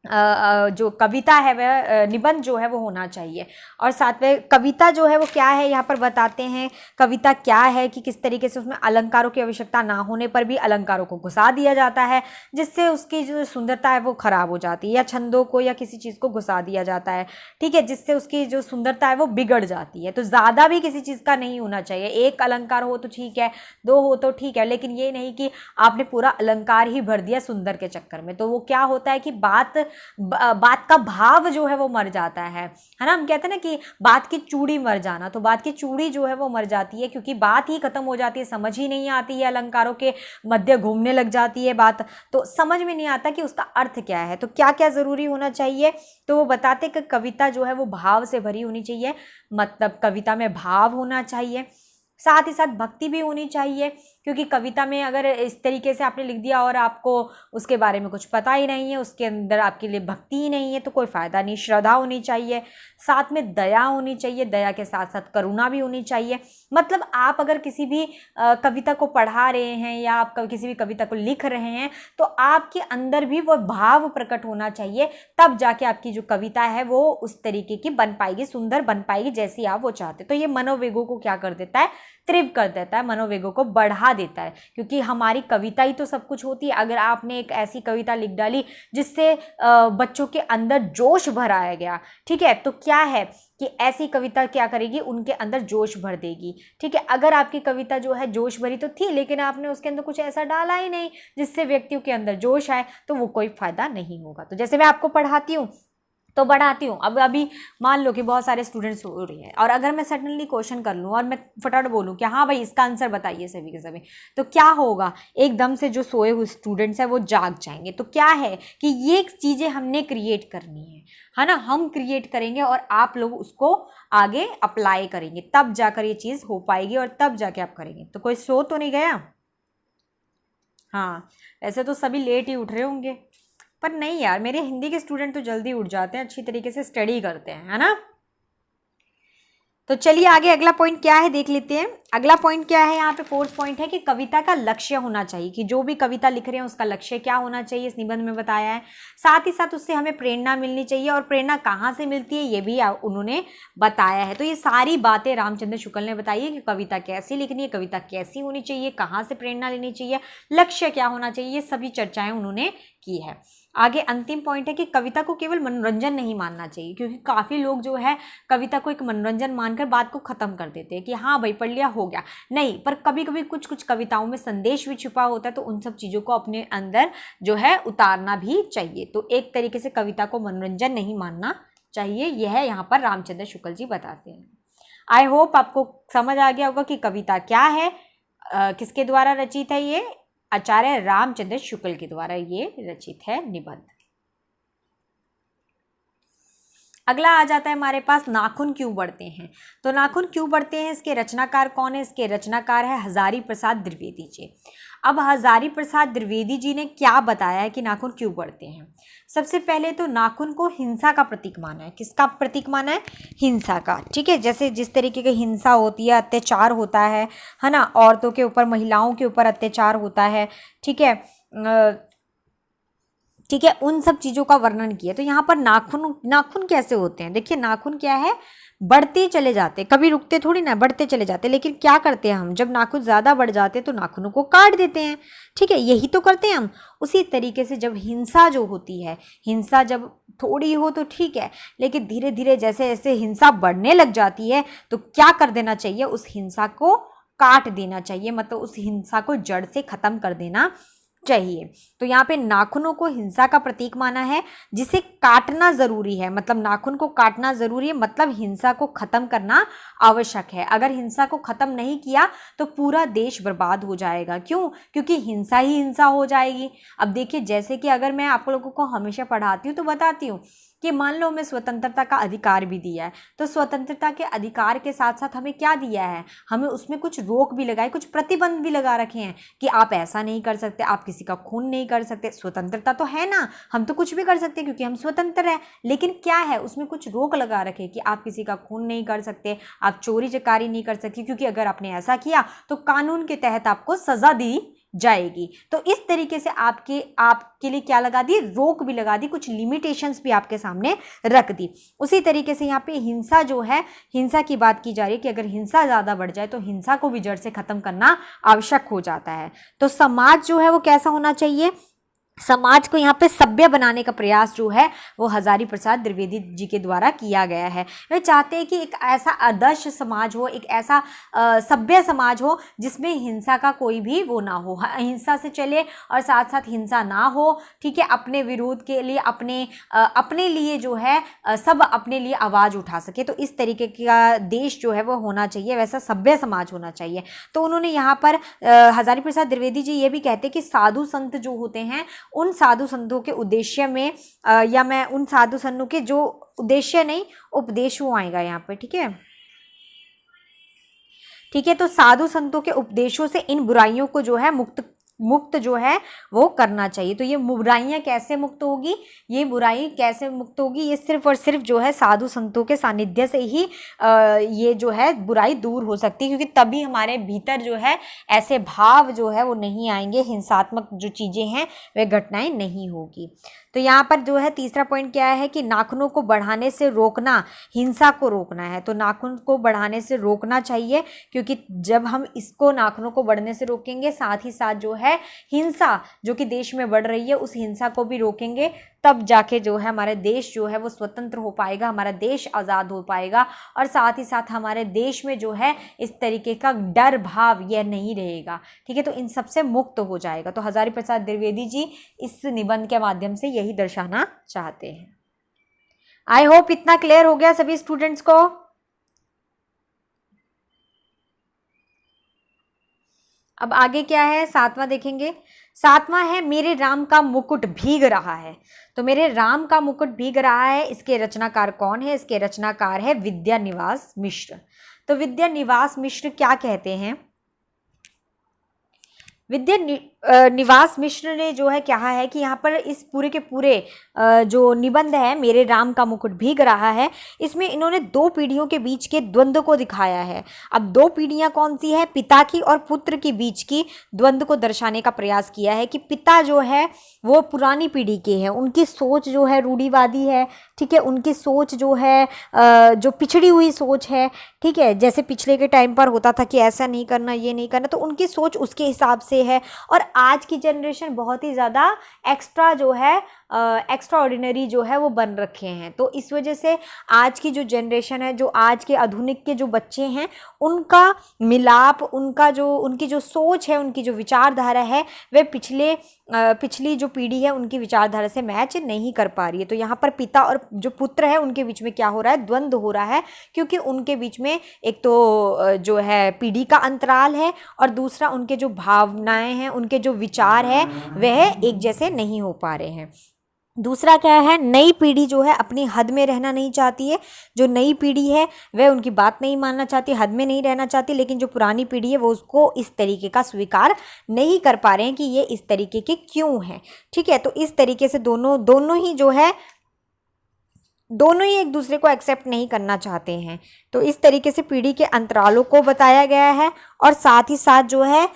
जो कविता है वह निबंध जो है वो होना चाहिए। और साथ में कविता जो है वो क्या है यहाँ पर बताते हैं, कविता क्या है कि किस तरीके से उसमें अलंकारों की आवश्यकता ना होने पर भी अलंकारों को घुसा दिया जाता है जिससे उसकी जो सुंदरता है वो खराब हो जाती है, या छंदों को या किसी चीज़ को घुसा दिया जाता है, ठीक है, जिससे उसकी जो सुंदरता है वो बिगड़ जाती है। तो ज़्यादा भी किसी चीज़ का नहीं होना चाहिए, एक अलंकार हो तो ठीक है, दो हो तो ठीक है, लेकिन ये नहीं कि आपने पूरा अलंकार ही भर दिया सुंदर के चक्कर में। तो वो क्या होता है कि बात बात का भाव जो है वो मर जाता है ना। हम कहते हैं ना कि बात की चूड़ी मर जाना, तो बात की चूड़ी जो है वो मर जाती है क्योंकि बात ही खत्म हो जाती है, समझ ही नहीं आती है, अलंकारों के मध्य घूमने लग जाती है बात, तो समझ में नहीं आता कि उसका अर्थ क्या है। तो क्या क्या जरूरी होना चाहिए, तो वो बताते कि कविता जो है वो भाव से भरी होनी चाहिए, मतलब कविता में भाव होना चाहिए, साथ ही साथ भक्ति भी होनी चाहिए, क्योंकि कविता में अगर इस तरीके से आपने लिख दिया और आपको उसके बारे में कुछ पता ही नहीं है, उसके अंदर आपके लिए भक्ति ही नहीं है, तो कोई फ़ायदा नहीं। श्रद्धा होनी चाहिए, साथ में दया होनी चाहिए, दया के साथ साथ करुणा भी होनी चाहिए। मतलब आप अगर किसी भी कविता को पढ़ा रहे हैं या आप किसी भी कविता को लिख रहे हैं तो आपके अंदर भी वो भाव प्रकट होना चाहिए, तब जाके आपकी जो कविता है वो उस तरीके की बन पाएगी, सुंदर बन पाएगी जैसी आप वो चाहते। तो ये मनोवेगों को क्या कर देता है, तीव्र कर देता है, मनोवेगों को बढ़ा देता है, क्योंकि हमारी कविता ही तो सब कुछ होती है। अगर आपने एक ऐसी कविता लिख डाली जिससे बच्चों के अंदर जोश भराया गया, ठीक है, तो क्या है कि ऐसी कविता क्या करेगी, उनके अंदर जोश भर देगी। ठीक है, अगर आपकी कविता जो है जोश भरी तो थी, लेकिन आपने उसके अंदर कुछ ऐसा डाला ही नहीं जिससे व्यक्तियों के अंदर जोश आए, तो वो कोई फायदा नहीं होगा। तो जैसे मैं आपको पढ़ाती हूँ तो बढ़ाती हूँ, अब अभी मान लो कि बहुत सारे स्टूडेंट्स हो रही हैं और अगर मैं सडनली क्वेश्चन कर लूँ और मैं फटाफट बोलूँ कि हाँ भाई इसका आंसर बताइए सभी के सभी, तो क्या होगा, एकदम से जो सोए हुए स्टूडेंट्स हैं वो जाग जाएंगे। तो क्या है कि ये चीज़ें हमने क्रिएट करनी है ना, हम क्रिएट करेंगे और आप लोग उसको आगे अप्लाई करेंगे, तब जाकर ये चीज़ हो पाएगी और तब जाके आप करेंगे। तो कोई सो तो नहीं गया? हाँ, ऐसे तो सभी लेट ही उठ रहे होंगे, पर नहीं यार, मेरे हिंदी के स्टूडेंट तो जल्दी उठ जाते हैं, अच्छी तरीके से स्टडी करते हैं, है ना। तो चलिए आगे अगला पॉइंट क्या है देख लेते हैं। अगला पॉइंट क्या है, यहाँ पे फोर्थ पॉइंट है कि कविता का लक्ष्य होना चाहिए, कि जो भी कविता लिख रहे हैं उसका लक्ष्य क्या होना चाहिए, इस निबंध में बताया है। साथ ही साथ उससे हमें प्रेरणा मिलनी चाहिए, और प्रेरणा कहाँ से मिलती है ये भी उन्होंने बताया है। तो ये सारी बातें रामचंद्र शुक्ल ने बताई है कि कविता कैसी लिखनी है, कविता कैसी होनी चाहिए, कहाँ से प्रेरणा लेनी चाहिए, लक्ष्य क्या होना चाहिए, ये सभी चर्चाएं उन्होंने की है। आगे अंतिम पॉइंट है कि कविता को केवल मनोरंजन नहीं मानना चाहिए, क्योंकि काफ़ी लोग जो है कविता को एक मनोरंजन मानकर बात को ख़त्म कर देते हैं कि हाँ भाई पढ़ लिया हो गया, नहीं, पर कभी कभी कुछ कुछ कविताओं में संदेश भी छुपा होता है, तो उन सब चीज़ों को अपने अंदर जो है उतारना भी चाहिए। तो एक तरीके से कविता को मनोरंजन नहीं मानना चाहिए, यह यहाँ पर रामचंद्र शुक्ल जी बताते हैं। आई होप आपको समझ आ गया होगा कि कविता क्या है, किसके द्वारा रचित है, ये आचार्य रामचंद्र शुक्ल के द्वारा ये रचित है निबंध। अगला आ जाता है हमारे पास, नाखून क्यों बढ़ते हैं। तो नाखून क्यों बढ़ते हैं, इसके रचनाकार कौन है, इसके रचनाकार है हजारी प्रसाद द्विवेदी जी। अब हजारी प्रसाद द्विवेदी जी ने क्या बताया है कि नाखून क्यों बढ़ते हैं। सबसे पहले तो नाखून को हिंसा का प्रतीक माना है। किसका प्रतीक माना है, हिंसा का। ठीक है, जैसे जिस तरीके की हिंसा होती है, अत्याचार होता है ना, औरतों के ऊपर, महिलाओं के ऊपर अत्याचार होता है, ठीक है, ठीक है, उन सब चीज़ों का वर्णन किया। तो यहाँ पर नाखून कैसे होते हैं, देखिए नाखून क्या है, बढ़ते चले जाते, कभी रुकते थोड़ी ना, बढ़ते चले जाते। लेकिन क्या करते हैं हम, जब नाखून ज़्यादा बढ़ जाते हैं तो नाखूनों को काट देते हैं। ठीक है, यही तो करते हैं हम। उसी तरीके से जब हिंसा जो होती है, हिंसा जब थोड़ी हो तो ठीक है, लेकिन धीरे धीरे जैसे जैसे हिंसा बढ़ने लग जाती है तो क्या कर देना चाहिए, उस हिंसा को काट देना चाहिए, मतलब उस हिंसा को जड़ से ख़त्म कर देना चाहिए। तो यहाँ पे नाखूनों को हिंसा का प्रतीक माना है, जिसे काटना जरूरी है, मतलब नाखून को काटना जरूरी है, मतलब हिंसा को खत्म करना आवश्यक है। अगर हिंसा को खत्म नहीं किया तो पूरा देश बर्बाद हो जाएगा। क्यों? क्योंकि हिंसा ही हिंसा हो जाएगी। अब देखिए, जैसे कि अगर मैं आप लोगों को हमेशा पढ़ाती हूँ तो बताती हूँ कि मान लो हमें स्वतंत्रता का अधिकार भी दिया है, तो स्वतंत्रता के अधिकार के साथ साथ हमें क्या दिया है, हमें उसमें कुछ रोक भी लगाए, कुछ प्रतिबंध भी लगा रखे हैं कि आप ऐसा नहीं कर सकते, आप किसी का खून नहीं कर सकते। स्वतंत्रता तो है ना, हम तो कुछ भी कर सकते हैं क्योंकि हम स्वतंत्र हैं, लेकिन क्या है, उसमें कुछ रोक लगा रखे कि आप किसी का खून नहीं कर सकते, आप चोरी चकारी नहीं कर सकते, क्योंकि अगर आपने ऐसा किया तो कानून के तहत आपको सजा दी जाएगी। तो इस तरीके से आपके लिए क्या लगा दी, रोक भी लगा दी, कुछ लिमिटेशंस भी आपके सामने रख दी। उसी तरीके से यहाँ पे हिंसा जो है, हिंसा की बात की जा रही है कि अगर हिंसा ज़्यादा बढ़ जाए तो हिंसा को भी जड़ से ख़त्म करना आवश्यक हो जाता है। तो समाज जो है वो कैसा होना चाहिए, समाज को यहाँ पे सभ्य बनाने का प्रयास जो है वो हजारी प्रसाद द्विवेदी जी के द्वारा किया गया है। वे चाहते हैं कि एक ऐसा आदर्श समाज हो, एक ऐसा सभ्य समाज हो जिसमें हिंसा का कोई भी वो ना हो, हिंसा से चले और साथ साथ हिंसा ना हो, ठीक है। अपने विरोध के लिए अपने लिए जो है सब अपने लिए आवाज़ उठा सके, तो इस तरीके का देश जो है वो होना चाहिए, वैसा सभ्य समाज होना चाहिए। तो उन्होंने यहाँ पर हजारी प्रसाद द्विवेदी जी ये भी कहते हैं कि साधु संत जो होते हैं उन साधु संतों के उद्देश्य में या मैं उन साधु संतों के जो उद्देश्य नहीं उपदेशों आएगा यहाँ पे, ठीक है, ठीक है। तो साधु संतों के उपदेशों से इन बुराइयों को जो है मुक्त जो है वो करना चाहिए। तो ये बुराइयां कैसे मुक्त होगी, ये बुराई कैसे मुक्त होगी, ये सिर्फ और सिर्फ जो है साधु संतों के सानिध्य से ही ये जो है बुराई दूर हो सकती है, क्योंकि तभी हमारे भीतर जो है ऐसे भाव जो है वो नहीं आएंगे, हिंसात्मक जो चीज़ें हैं वे घटनाएं नहीं होगी। तो यहाँ पर जो है तीसरा पॉइंट क्या है कि नाखूनों को बढ़ाने से रोकना, हिंसा को रोकना है। तो नाखून को बढ़ाने से रोकना चाहिए, क्योंकि जब हम इसको नाखूनों को बढ़ने से रोकेंगे, साथ ही साथ जो है हिंसा जो कि देश में बढ़ रही है उस हिंसा को भी रोकेंगे, तब जाके जो है हमारे देश जो है वो स्वतंत्र हो पाएगा, हमारा देश आज़ाद हो पाएगा, और साथ ही साथ हमारे देश में जो है इस तरीके का डर भाव यह नहीं रहेगा, ठीक है। तो इन सबसे मुक्त हो जाएगा। तो हजारी प्रसाद द्विवेदी जी इस निबंध के माध्यम से यही दर्शाना चाहते हैं। आई होप इतना क्लियर हो गया सभी स्टूडेंट्स को। अब आगे क्या है, सातवां देखेंगे। सातवां है मेरे राम का मुकुट भीग रहा है। तो मेरे राम का मुकुट भीग रहा है, इसके रचनाकार कौन है? इसके रचनाकार है विद्यानिवास मिश्र। तो विद्यानिवास मिश्र क्या कहते हैं? विद्यानिवास मिश्र ने जो है कहा है कि यहाँ पर इस पूरे के पूरे जो निबंध है मेरे राम का मुकुट भीग रहा है, इसमें इन्होंने दो पीढ़ियों के बीच के द्वंद्व को दिखाया है। अब दो पीढ़ियाँ कौन सी है? पिता की और पुत्र के बीच की द्वंद्व को दर्शाने का प्रयास किया है कि पिता जो है वो पुरानी पीढ़ी के हैं, उनकी सोच जो है रूढ़िवादी है, ठीक है, उनकी सोच जो है जो पिछड़ी हुई सोच है, ठीक है, जैसे पिछले के टाइम पर होता था कि ऐसा नहीं करना, ये नहीं करना, तो उनकी सोच उसके हिसाब से है। और आज की जनरेशन बहुत ही ज़्यादा एक्स्ट्रा जो है एक्स्ट्रा ऑर्डिनरी जो है वो बन रखे हैं। तो इस वजह से आज की जो जनरेशन है, जो आज के आधुनिक के जो बच्चे हैं, उनका मिलाप, उनकी जो सोच है, उनकी जो विचारधारा है, वे पिछली जो पीढ़ी है उनकी विचारधारा से मैच नहीं कर पा रही है। तो यहाँ पर पिता और जो पुत्र है उनके बीच में क्या हो रहा है? द्वंद्व हो रहा है, क्योंकि उनके बीच में एक तो जो है पीढ़ी का अंतराल है, और दूसरा उनके जो भावनाएं हैं, उनके जो विचार है वह एक जैसे नहीं हो पा रहे हैं। दूसरा क्या है? नई पीढ़ी जो है अपनी हद में रहना नहीं चाहती है। जो नई पीढ़ी है वह उनकी बात नहीं मानना चाहती, हद में नहीं रहना चाहती, लेकिन जो पुरानी पीढ़ी है वो उसको इस तरीके का स्वीकार नहीं कर पा रहे हैं कि ये इस तरीके के क्यों है, ठीक है। तो इस तरीके से दोनों ही एक दूसरे को एक्सेप्ट नहीं करना चाहते हैं। तो इस तरीके से पीढ़ी के अंतरालों को बताया गया है, और साथ ही साथ जो है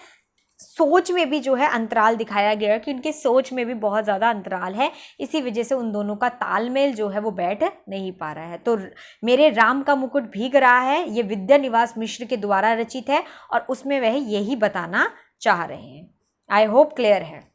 सोच में भी जो है अंतराल दिखाया गया है कि उनके सोच में भी बहुत ज़्यादा अंतराल है। इसी वजह से उन दोनों का तालमेल जो है वो बैठ नहीं पा रहा है। तो मेरे राम का मुकुट भीग रहा है, ये विद्यानिवास मिश्र के द्वारा रचित है, और उसमें वह यही बताना चाह रहे हैं। आई होप क्लियर है।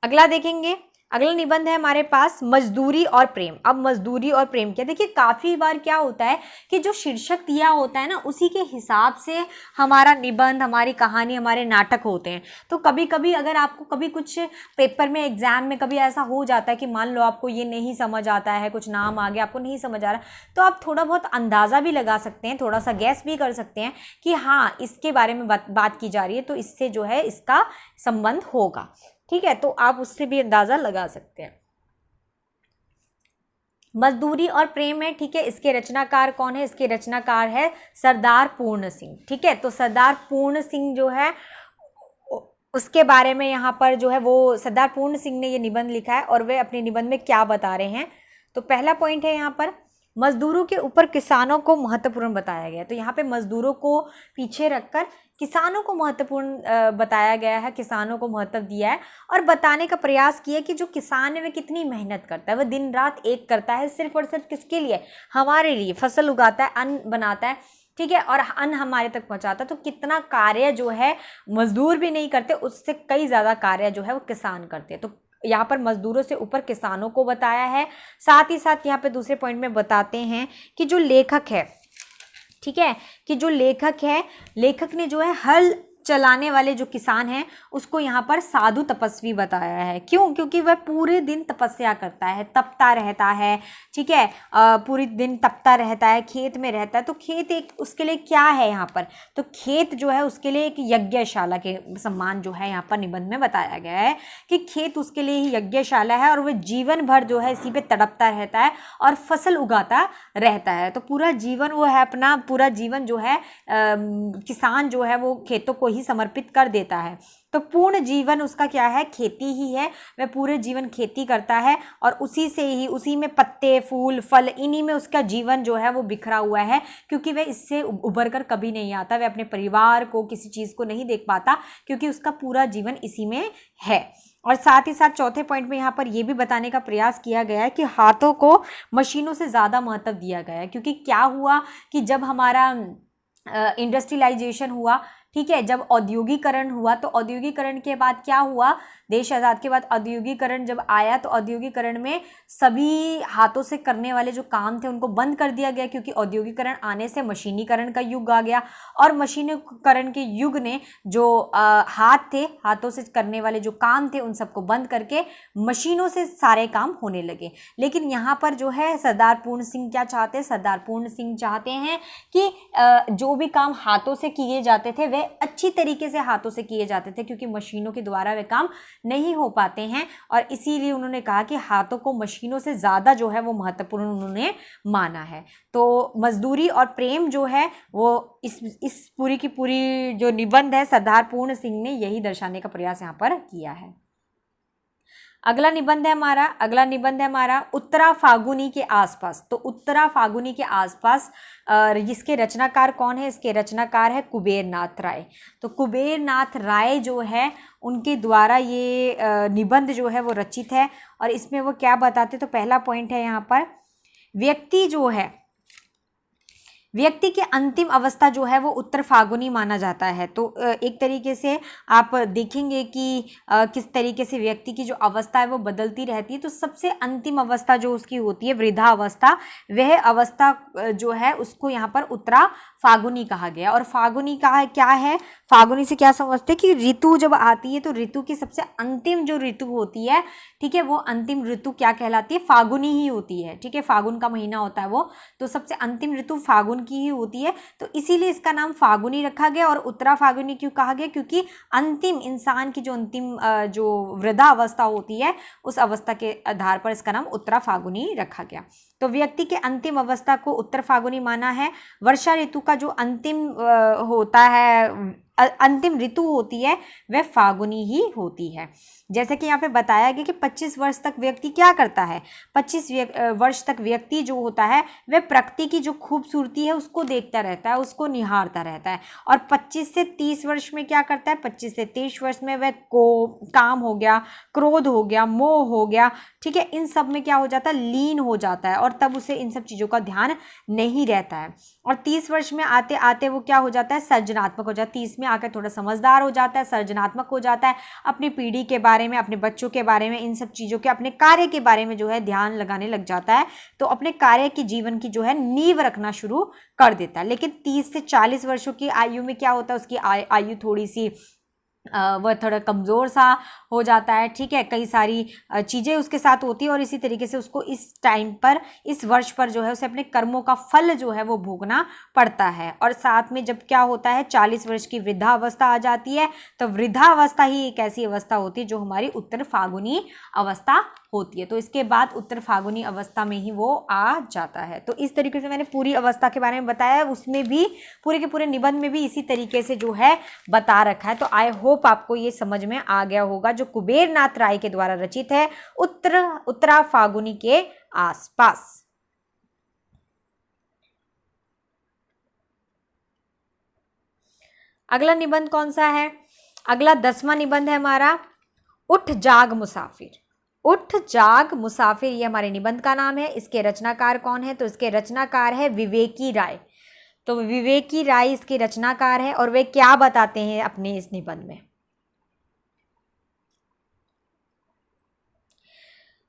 अगला देखेंगे। अगला निबंध है हमारे पास मजदूरी और प्रेम। अब मजदूरी और प्रेम क्या? देखिए काफ़ी बार क्या होता है कि जो शीर्षक दिया होता है ना, उसी के हिसाब से हमारा निबंध, हमारी कहानी, हमारे नाटक होते हैं। तो कभी कभी अगर आपको कभी कुछ पेपर में, एग्जाम में कभी ऐसा हो जाता है कि मान लो आपको ये नहीं समझ आता है, कुछ नाम आ गया आपको नहीं समझ आ रहा, तो आप थोड़ा बहुत अंदाज़ा भी लगा सकते हैं, थोड़ा सा गैस भी कर सकते हैं कि हाँ इसके बारे में बात की जा रही है, तो इससे जो है इसका संबंध होगा, ठीक है। तो आप उससे भी अंदाजा लगा सकते हैं। मजदूरी और प्रेम है, ठीक है। इसके रचनाकार कौन है? इसके रचनाकार है सरदार पूर्ण सिंह, ठीक है। तो सरदार पूर्ण सिंह जो है उसके बारे में यहाँ पर जो है वो सरदार पूर्ण सिंह ने ये निबंध लिखा है, और वे अपने निबंध में क्या बता रहे हैं। तो पहला पॉइंट है यहाँ पर मजदूरों के ऊपर किसानों को महत्वपूर्ण बताया गया। तो यहाँ पे मजदूरों को पीछे रखकर किसानों को महत्वपूर्ण बताया गया है, किसानों को महत्व दिया है, और बताने का प्रयास किया कि जो किसान है वह कितनी मेहनत करता है, वह दिन रात एक करता है, सिर्फ और सिर्फ किसके लिए? हमारे लिए। फसल उगाता है, अन्न बनाता है, ठीक है, और अन्न हमारे तक पहुंचाता है। तो कितना कार्य जो है मजदूर भी नहीं करते, उससे कई ज़्यादा कार्य जो है वो किसान करते हैं। तो यहाँ पर मजदूरों से ऊपर किसानों को बताया है। साथ ही साथ यहाँ पे दूसरे पॉइंट में बताते हैं कि जो लेखक है, ठीक है, कि जो लेखक है, लेखक ने जो है हल चलाने वाले जो किसान हैं उसको यहाँ पर साधु तपस्वी बताया है। क्यों? क्योंकि वह पूरे दिन तपस्या करता है, तपता रहता है, ठीक है, पूरे दिन तपता रहता है, खेत में रहता है। तो खेत एक उसके लिए क्या है यहाँ पर, तो खेत जो है उसके लिए एक यज्ञशाला के सम्मान जो है यहाँ पर निबंध में बताया गया है कि खेत उसके लिए ही यज्ञशाला है और वह जीवन भर जो है इसी पे तड़पता रहता है और फसल उगाता रहता है। तो पूरा जीवन वो है, अपना पूरा जीवन जो है किसान जो है वो खेतों को ही समर्पित कर देता है। तो पूर्ण जीवन उसका क्या है, खेती ही है। वह पूरे जीवन खेती करता है और उसी से ही, उसी में पत्ते फूल फल, इन्हीं में उसका जीवन जो है वो बिखरा हुआ है, क्योंकि वह इससे उभर कर कभी नहीं आता। वह अपने परिवार को, किसी चीज़ को नहीं देख पाता, क्योंकि उसका पूरा जीवन इसी में है। और साथ ही साथ चौथे पॉइंट में यहाँ पर यह भी बताने का प्रयास किया गया है कि हाथों को मशीनों से ज़्यादा महत्व दिया गया है। क्योंकि क्या हुआ कि जब हमारा इंडस्ट्रियलाइजेशन हुआ, ठीक है, जब औद्योगिकरण हुआ, तो औद्योगिकरण के बाद क्या हुआ, देश आज़ाद के बाद औद्योगिकरण जब आया तो औद्योगिकरण में सभी हाथों से करने वाले जो काम थे उनको बंद कर दिया गया, क्योंकि औद्योगिकरण आने से मशीनीकरण का युग आ गया। और मशीनीकरण के युग ने जो हाथ थे, हाथों से करने वाले जो काम थे, उन सबको बंद करके मशीनों से सारे काम होने लगे। लेकिन यहाँ पर जो है सरदार पूर्ण सिंह क्या चाहते हैं, सरदार पूर्ण सिंह चाहते हैं कि जो भी काम हाथों से किए जाते थे वे अच्छी तरीके से हाथों से किए जाते थे, क्योंकि मशीनों के द्वारा वे काम नहीं हो पाते हैं। और इसीलिए उन्होंने कहा कि हाथों को मशीनों से ज़्यादा जो है वो महत्वपूर्ण उन्होंने माना है। तो मजदूरी और प्रेम जो है वो इस पूरी की पूरी जो निबंध है सरदार पूर्ण सिंह ने यही दर्शाने का प्रयास यहाँ पर किया है। अगला निबंध है हमारा उत्तरा फागुनी के आसपास। तो उत्तरा फागुनी के आसपास इसके रचनाकार कौन है, इसके रचनाकार है कुबेर नाथ राय। तो कुबेर नाथ राय जो है उनके द्वारा ये निबंध जो है वो रचित है। और इसमें वो क्या बताते, तो पहला पॉइंट है यहाँ पर, व्यक्ति जो है, व्यक्ति की अंतिम अवस्था जो है वो उत्तर फागुनी माना जाता है। तो एक तरीके से आप देखेंगे कि किस तरीके से व्यक्ति की जो अवस्था है वो बदलती रहती है। तो सबसे अंतिम अवस्था जो उसकी होती है वृद्धा अवस्था, वह अवस्था जो है उसको यहाँ पर उत्तरा फागुनी कहा गया। और फागुनी का क्या है, फागुनी से क्या समझते हैं कि ऋतु जब आती है तो ऋतु की सबसे अंतिम जो ऋतु होती है, ठीक है, वो अंतिम ऋतु क्या कहलाती है, फागुनी ही होती है। ठीक है, फागुन का महीना होता है वो, तो सबसे अंतिम ऋतु फागुन की ही होती है। तो इसीलिए इसका नाम फागुनी रखा गया। और उत्तरा फागुनी क्यों कहा गया, क्योंकि अंतिम इंसान की जो अंतिम जो वृद्धा अवस्था होती है उस अवस्था के आधार पर इसका नाम उत्तरा फागुनी रखा गया। तो व्यक्ति के अंतिम अवस्था को उत्तर फागुनी माना है। वर्षा ऋतु का जो अंतिम होता है, अंतिम ऋतु होती है, वह फागुनी ही होती है। जैसे कि यहाँ पे बताया गया कि 25 वर्ष तक व्यक्ति क्या करता है, 25 वर्ष तक व्यक्ति जो होता है वह प्रकृति की जो खूबसूरती है उसको देखता रहता है, उसको निहारता रहता है। और 25 से 30 वर्ष में क्या करता है, 25 से 30 वर्ष में वह काम हो गया, क्रोध हो गया, मोह हो गया, ठीक है, इन सब में क्या हो जाता है, लीन हो जाता है। और तब उसे इन सब चीज़ों का ध्यान नहीं रहता है। और 30 वर्ष में आते आते वो क्या हो जाता है, सर्जनात्मक हो जाता है। 30 में आकर थोड़ा समझदार हो जाता है, सर्जनात्मक हो जाता है, अपनी पीढ़ी के बारे में, अपने बच्चों के बारे में, इन सब चीज़ों के, अपने कार्य के बारे में जो है ध्यान लगाने लग जाता है। तो अपने कार्य की, जीवन की जो है नींव रखना शुरू कर देता है। लेकिन 30 से 40 वर्षों की आयु में क्या होता है, उसकी आयु थोड़ी सी वह थोड़ा कमज़ोर सा हो जाता है। ठीक है, कई सारी चीज़ें उसके साथ होती है और इसी तरीके से उसको इस टाइम पर, इस वर्ष पर जो है उसे अपने कर्मों का फल जो है वो भोगना पड़ता है। और साथ में जब क्या होता है, 40 वर्ष की वृद्धावस्था आ जाती है। तो वृद्धावस्था ही एक ऐसी अवस्था होती है जो हमारी उत्तर फागुनी अवस्था होती है। तो इसके बाद उत्तर फागुनी अवस्था में ही वो आ जाता है। तो इस तरीके से मैंने पूरी अवस्था के बारे में बताया, उसमें भी पूरे के पूरे निबंध में भी इसी तरीके से जो है बता रखा है। तो आई होप आपको ये समझ में आ गया होगा, जो कुबेर नाथ राय के द्वारा रचित है उत्तरा फागुनी के आसपास। अगला निबंध कौन सा है, अगला 10वां निबंध है हमारा उठ जाग मुसाफिर। उठ जाग मुसाफिर, ये हमारे निबंध का नाम है। इसके रचनाकार कौन है, तो इसके रचनाकार है विवेकी राय। तो विवेकी राय इसके रचनाकार है और वे क्या बताते हैं अपने इस निबंध में।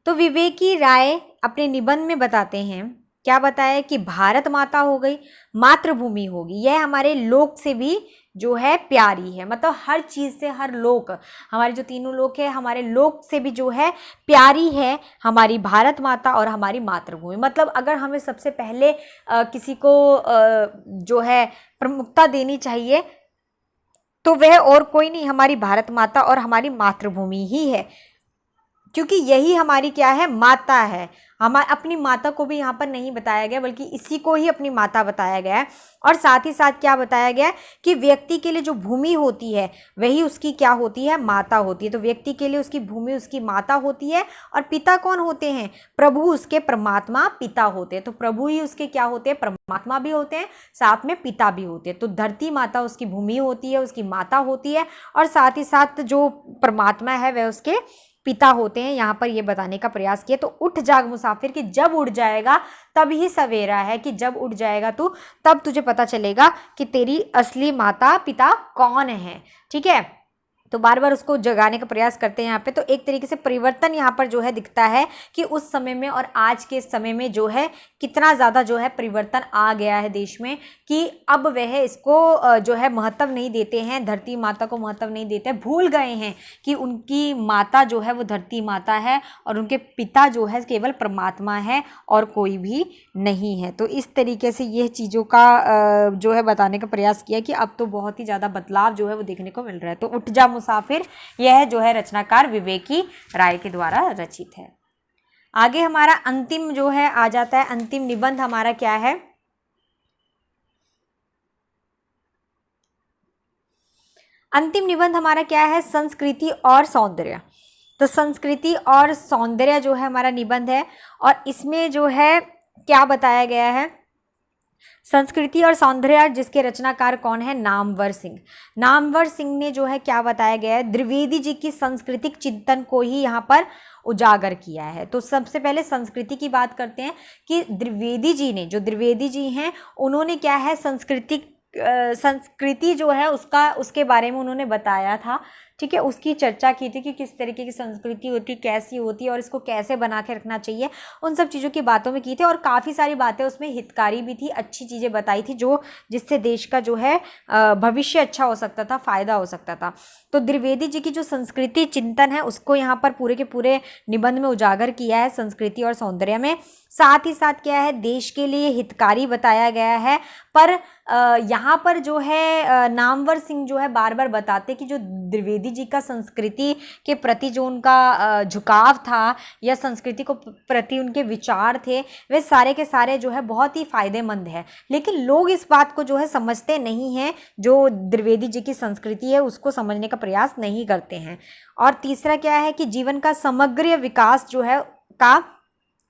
तो विवेकी राय अपने निबंध में बताते हैं, क्या बताया कि भारत माता हो गई, मातृभूमि होगी, यह हमारे लोक से भी जो है प्यारी है। मतलब हर चीज़ से, हर लोक, हमारे जो तीनों लोक है, हमारे लोक से भी जो है प्यारी है हमारी भारत माता और हमारी मातृभूमि। मतलब अगर हमें सबसे पहले किसी को जो है प्रमुखता देनी चाहिए तो वह और कोई नहीं, हमारी भारत माता और हमारी मातृभूमि ही है, क्योंकि यही हमारी क्या है, माता है। हमारे अपनी माता को भी यहाँ पर नहीं बताया गया, बल्कि इसी को ही अपनी माता बताया गया है। और साथ ही साथ क्या बताया गया है कि व्यक्ति के लिए जो भूमि होती है वही उसकी क्या होती है, माता होती है। तो व्यक्ति के लिए उसकी भूमि उसकी माता होती है। और पिता कौन होते हैं, प्रभु उसके परमात्मा पिता होते हैं। तो प्रभु ही उसके क्या होते हैं, परमात्मा भी होते हैं, साथ में पिता भी होते हैं। तो धरती माता उसकी भूमि होती है, उसकी माता होती है, और साथ ही साथ जो परमात्मा है वह उसके पिता होते हैं। यहाँ पर ये बताने का प्रयास किया। तो उठ जाग मुसाफिर, कि जब उठ जाएगा तब ही सवेरा है, कि जब उठ जाएगा तू तब तुझे पता चलेगा कि तेरी असली माता पिता कौन है। ठीक है, तो बार बार उसको जगाने का प्रयास करते हैं यहाँ पे। तो एक तरीके से परिवर्तन यहाँ पर जो है दिखता है कि उस समय में और आज के समय में जो है कितना ज़्यादा जो है परिवर्तन आ गया है देश में, कि अब वह इसको जो है महत्व नहीं देते हैं, धरती माता को महत्व नहीं देते हैं, भूल गए हैं कि उनकी माता जो है वो धरती माता है और उनके पिता जो है केवल परमात्मा है और कोई भी नहीं है। तो इस तरीके से यह चीज़ों का जो है बताने का प्रयास किया कि अब तो बहुत ही ज़्यादा बदलाव जो है वो देखने को मिल रहा है। तो उठ जा मुसाफिर, यह जो है रचनाकार विवेकी राय के द्वारा रचित है। आगे हमारा अंतिम जो है आ जाता है, अंतिम निबंध हमारा क्या है, अंतिम निबंध हमारा क्या है, संस्कृति और सौंदर्य। तो संस्कृति और सौंदर्य जो है हमारा निबंध है, और इसमें जो है क्या बताया गया है, संस्कृति और सौंदर्य, जिसके रचनाकार कौन है, नामवर सिंह। नामवर सिंह ने जो है क्या बताया गया है, द्विवेदी जी की सांस्कृतिक चिंतन को ही यहाँ पर उजागर किया है। तो सबसे पहले संस्कृति की बात करते हैं कि द्विवेदी जी ने, जो द्विवेदी जी हैं, उन्होंने क्या है संस्कृति जो है उसके बारे में उन्होंने बताया था। ठीक है, उसकी चर्चा की थी कि किस तरीके की संस्कृति होती, कैसी होती है और इसको कैसे बना के रखना चाहिए, उन सब चीज़ों की बातों में की थी। और काफ़ी सारी बातें उसमें हितकारी भी थी, अच्छी चीज़ें बताई थी, जो जिससे देश का जो है भविष्य अच्छा हो सकता था, फ़ायदा हो सकता था। तो द्विवेदी जी की जो संस्कृति चिंतन है उसको यहाँ पर पूरे के पूरे निबंध में उजागर किया है, संस्कृति और सौंदर्य में। साथ ही साथ क्या है, देश के लिए हितकारी बताया गया है। पर यहाँ पर जो है नामवर सिंह जो है बार बार बताते कि जो द्विवेदी जी का संस्कृति के प्रति जो उनका झुकाव था, या संस्कृति को प्रति उनके विचार थे, वे सारे के सारे जो है बहुत ही फायदेमंद है। लेकिन लोग इस बात को जो है समझते नहीं हैं, जो द्विवेदी जी की संस्कृति है उसको समझने का प्रयास नहीं करते हैं। और तीसरा क्या है कि जीवन का समग्र विकास जो है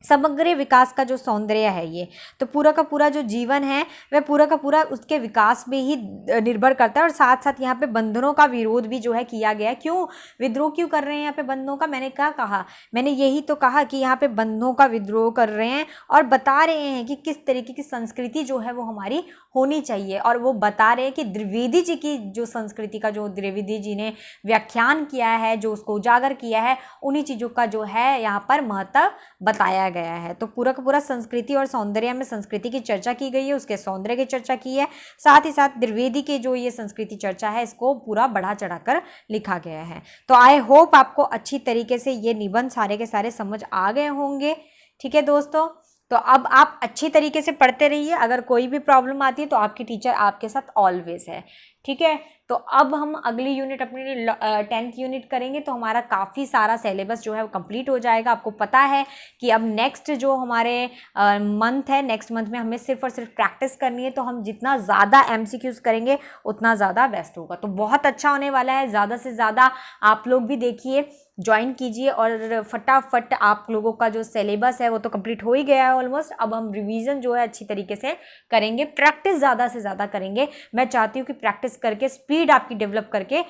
समग्र विकास का जो सौंदर्य है, ये तो पूरा का पूरा जो जीवन है वह पूरा का पूरा उसके विकास में ही निर्भर करता है। और साथ साथ यहाँ पे बंधनों का विरोध भी जो है किया गया है। क्यों विद्रोह क्यों कर रहे हैं यहाँ पे बंधनों का, मैंने क्या कहा, मैंने यही तो कहा कि यहाँ पे बंधनों का विद्रोह कर रहे हैं और बता रहे हैं कि किस तरीके की संस्कृति जो है वो हमारी होनी चाहिए। और वो बता रहे हैं कि द्विवेदी जी की जो संस्कृति का जो द्विवेदी जी ने व्याख्यान किया है, जो उसको उजागर किया है, उन्हीं चीज़ों का जो है यहाँ पर महत्व बताया गया है। तो पूरा का पूरा संस्कृति और सौंदर्य में संस्कृति की चर्चा की गई है, उसके सौंदर्य की चर्चा की है। साथ ही साथ द्विवेदी के जो ये संस्कृति चर्चा है इसको पूरा बढ़ा चढ़ाकर लिखा गया है। तो आई होप आपको अच्छी तरीके से ये निबंध सारे के सारे समझ आ गए होंगे। ठीक है दोस्तों, तो अब आप अच्छी तरीके से पढ़ते रहिए। अगर कोई भी प्रॉब्लम आती है तो आपकी टीचर आपके साथ ऑलवेज है। ठीक है, तो अब हम अगली यूनिट अपनी 10th यूनिट करेंगे, तो हमारा काफ़ी सारा सिलेबस जो है वो कंप्लीट हो जाएगा। आपको पता है कि अब नेक्स्ट जो हमारे मंथ है, नेक्स्ट मंथ में हमें सिर्फ और सिर्फ प्रैक्टिस करनी है। तो हम जितना ज़्यादा MCQs करेंगे उतना ज़्यादा बेस्ट होगा। तो बहुत अच्छा होने वाला है, ज़्यादा से ज़्यादा आप लोग भी देखिए, ज्वाइन कीजिए और फटाफट आप लोगों का जो सिलेबस है वो तो कंप्लीट हो ही गया है ऑलमोस्ट। अब हम रिवीजन जो है अच्छी तरीके से करेंगे, प्रैक्टिस ज़्यादा से ज़्यादा करेंगे। मैं चाहती हूँ कि प्रैक्टिस करके स्पीड आपकी डेवलप करके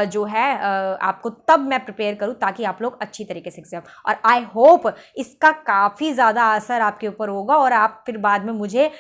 जो है आपको तब मैं प्रिपेयर करूँ ताकि आप लोग अच्छी तरीके से एग्जाम, और आई होप इसका काफ़ी ज़्यादा असर आपके ऊपर होगा और आप फिर बाद में मुझे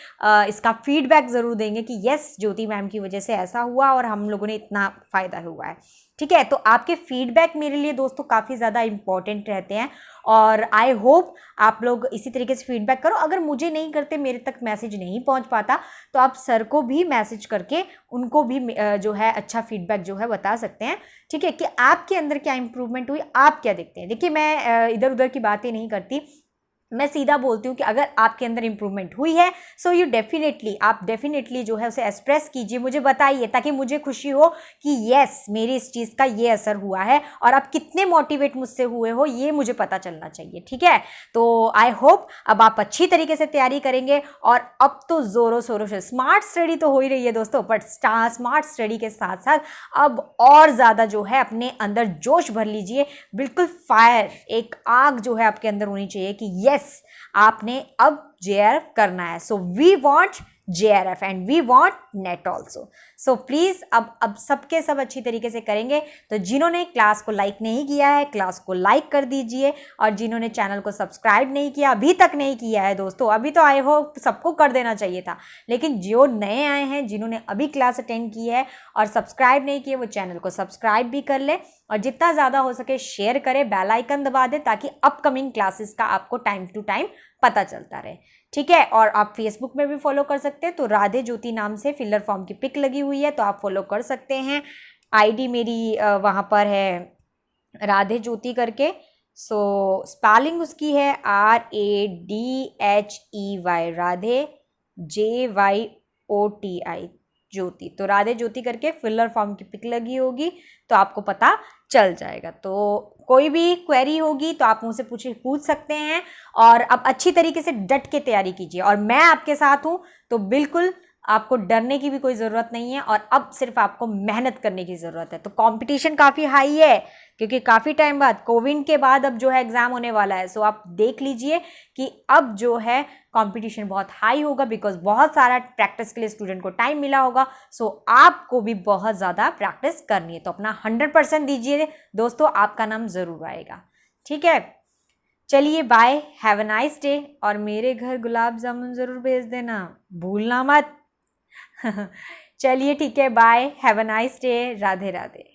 इसका फीडबैक ज़रूर देंगे कि यस ज्योति मैम की वजह से ऐसा हुआ और हम लोगों ने इतना फ़ायदा हुआ है। ठीक है, तो आपके फीडबैक मेरे लिए दोस्तों काफ़ी ज़्यादा इंपॉर्टेंट रहते हैं और आई होप आप लोग इसी तरीके से फीडबैक करो। अगर मुझे नहीं करते, मेरे तक मैसेज नहीं पहुंच पाता, तो आप सर को भी मैसेज करके उनको भी जो है अच्छा फीडबैक जो है बता सकते हैं। ठीक है, कि आपके अंदर क्या इंप्रूवमेंट हुई, आप क्या देखते हैं। देखिए मैं इधर उधर की बातें नहीं करती, मैं सीधा बोलती हूँ कि अगर आपके अंदर इंप्रूवमेंट हुई है सो यू डेफिनेटली, आप डेफिनेटली जो है उसे एक्सप्रेस कीजिए, मुझे बताइए ताकि मुझे खुशी हो कि यस मेरी इस चीज़ का ये असर हुआ है और आप कितने मोटिवेट मुझसे हुए हो ये मुझे पता चलना चाहिए। ठीक है, तो आई होप अब आप अच्छी तरीके से तैयारी करेंगे और अब तो ज़ोरों शोरों से स्मार्ट स्टडी तो हो ही रही है दोस्तों, बट स्मार्ट स्टडी के साथ साथ अब और ज़्यादा जो है अपने अंदर जोश भर लीजिए, बिल्कुल फायर, एक आग जो है आपके अंदर होनी चाहिए कि यस आपने अब JRF करना है। So we want JRF and we want NET also. So please अब सबके सब अच्छी तरीके से करेंगे। तो जिन्होंने क्लास को लाइक नहीं किया है क्लास को लाइक कर दीजिए, और जिन्होंने चैनल को सब्सक्राइब नहीं किया, अभी तक नहीं किया है दोस्तों, अभी तो आई होप सबको कर देना चाहिए था, लेकिन जो नए आए हैं जिन्होंने अभी क्लास अटेंड की है और सब्सक्राइब नहीं किए वो चैनल को सब्सक्राइब भी कर ले और जितना ज़्यादा हो सके शेयर करें, बेल आइकन दबा दे ताकि अपकमिंग क्लासेस का आपको टाइम टू टाइम पता चलता रहे। ठीक है, और आप फेसबुक में भी फॉलो कर सकते हैं, तो राधे ज्योति नाम से फिलर फॉर्म की पिक लगी हुई है तो आप फॉलो कर सकते हैं। आईडी मेरी वहाँ पर है राधे ज्योति करके। सो स्पेलिंग उसकी है RADHEY, राधे JYOTI ज्योति। तो राधे ज्योति करके फिलर फॉर्म की पिक लगी होगी तो आपको पता चल जाएगा। तो कोई भी क्वेरी होगी तो आप मुझसे पूछ सकते हैं और अब अच्छी तरीके से डट के तैयारी कीजिए और मैं आपके साथ हूँ, तो बिल्कुल आपको डरने की भी कोई ज़रूरत नहीं है और अब सिर्फ आपको मेहनत करने की ज़रूरत है। तो कंपटीशन काफ़ी हाई है क्योंकि काफ़ी टाइम बाद, कोविड के बाद अब जो है एग्ज़ाम होने वाला है। सो आप देख लीजिए कि अब जो है कंपटीशन बहुत हाई होगा बिकॉज बहुत सारा प्रैक्टिस के लिए स्टूडेंट को टाइम मिला होगा। सो आपको भी बहुत ज़्यादा प्रैक्टिस करनी है, तो अपना 100% दीजिए दोस्तों, आपका नाम ज़रूर आएगा। ठीक है, चलिए bye, have a nice day, और मेरे घर गुलाब जामुन ज़रूर भेज देना, भूलना मत। चलिए ठीक है, bye, have a nice day, Radhe Radhe.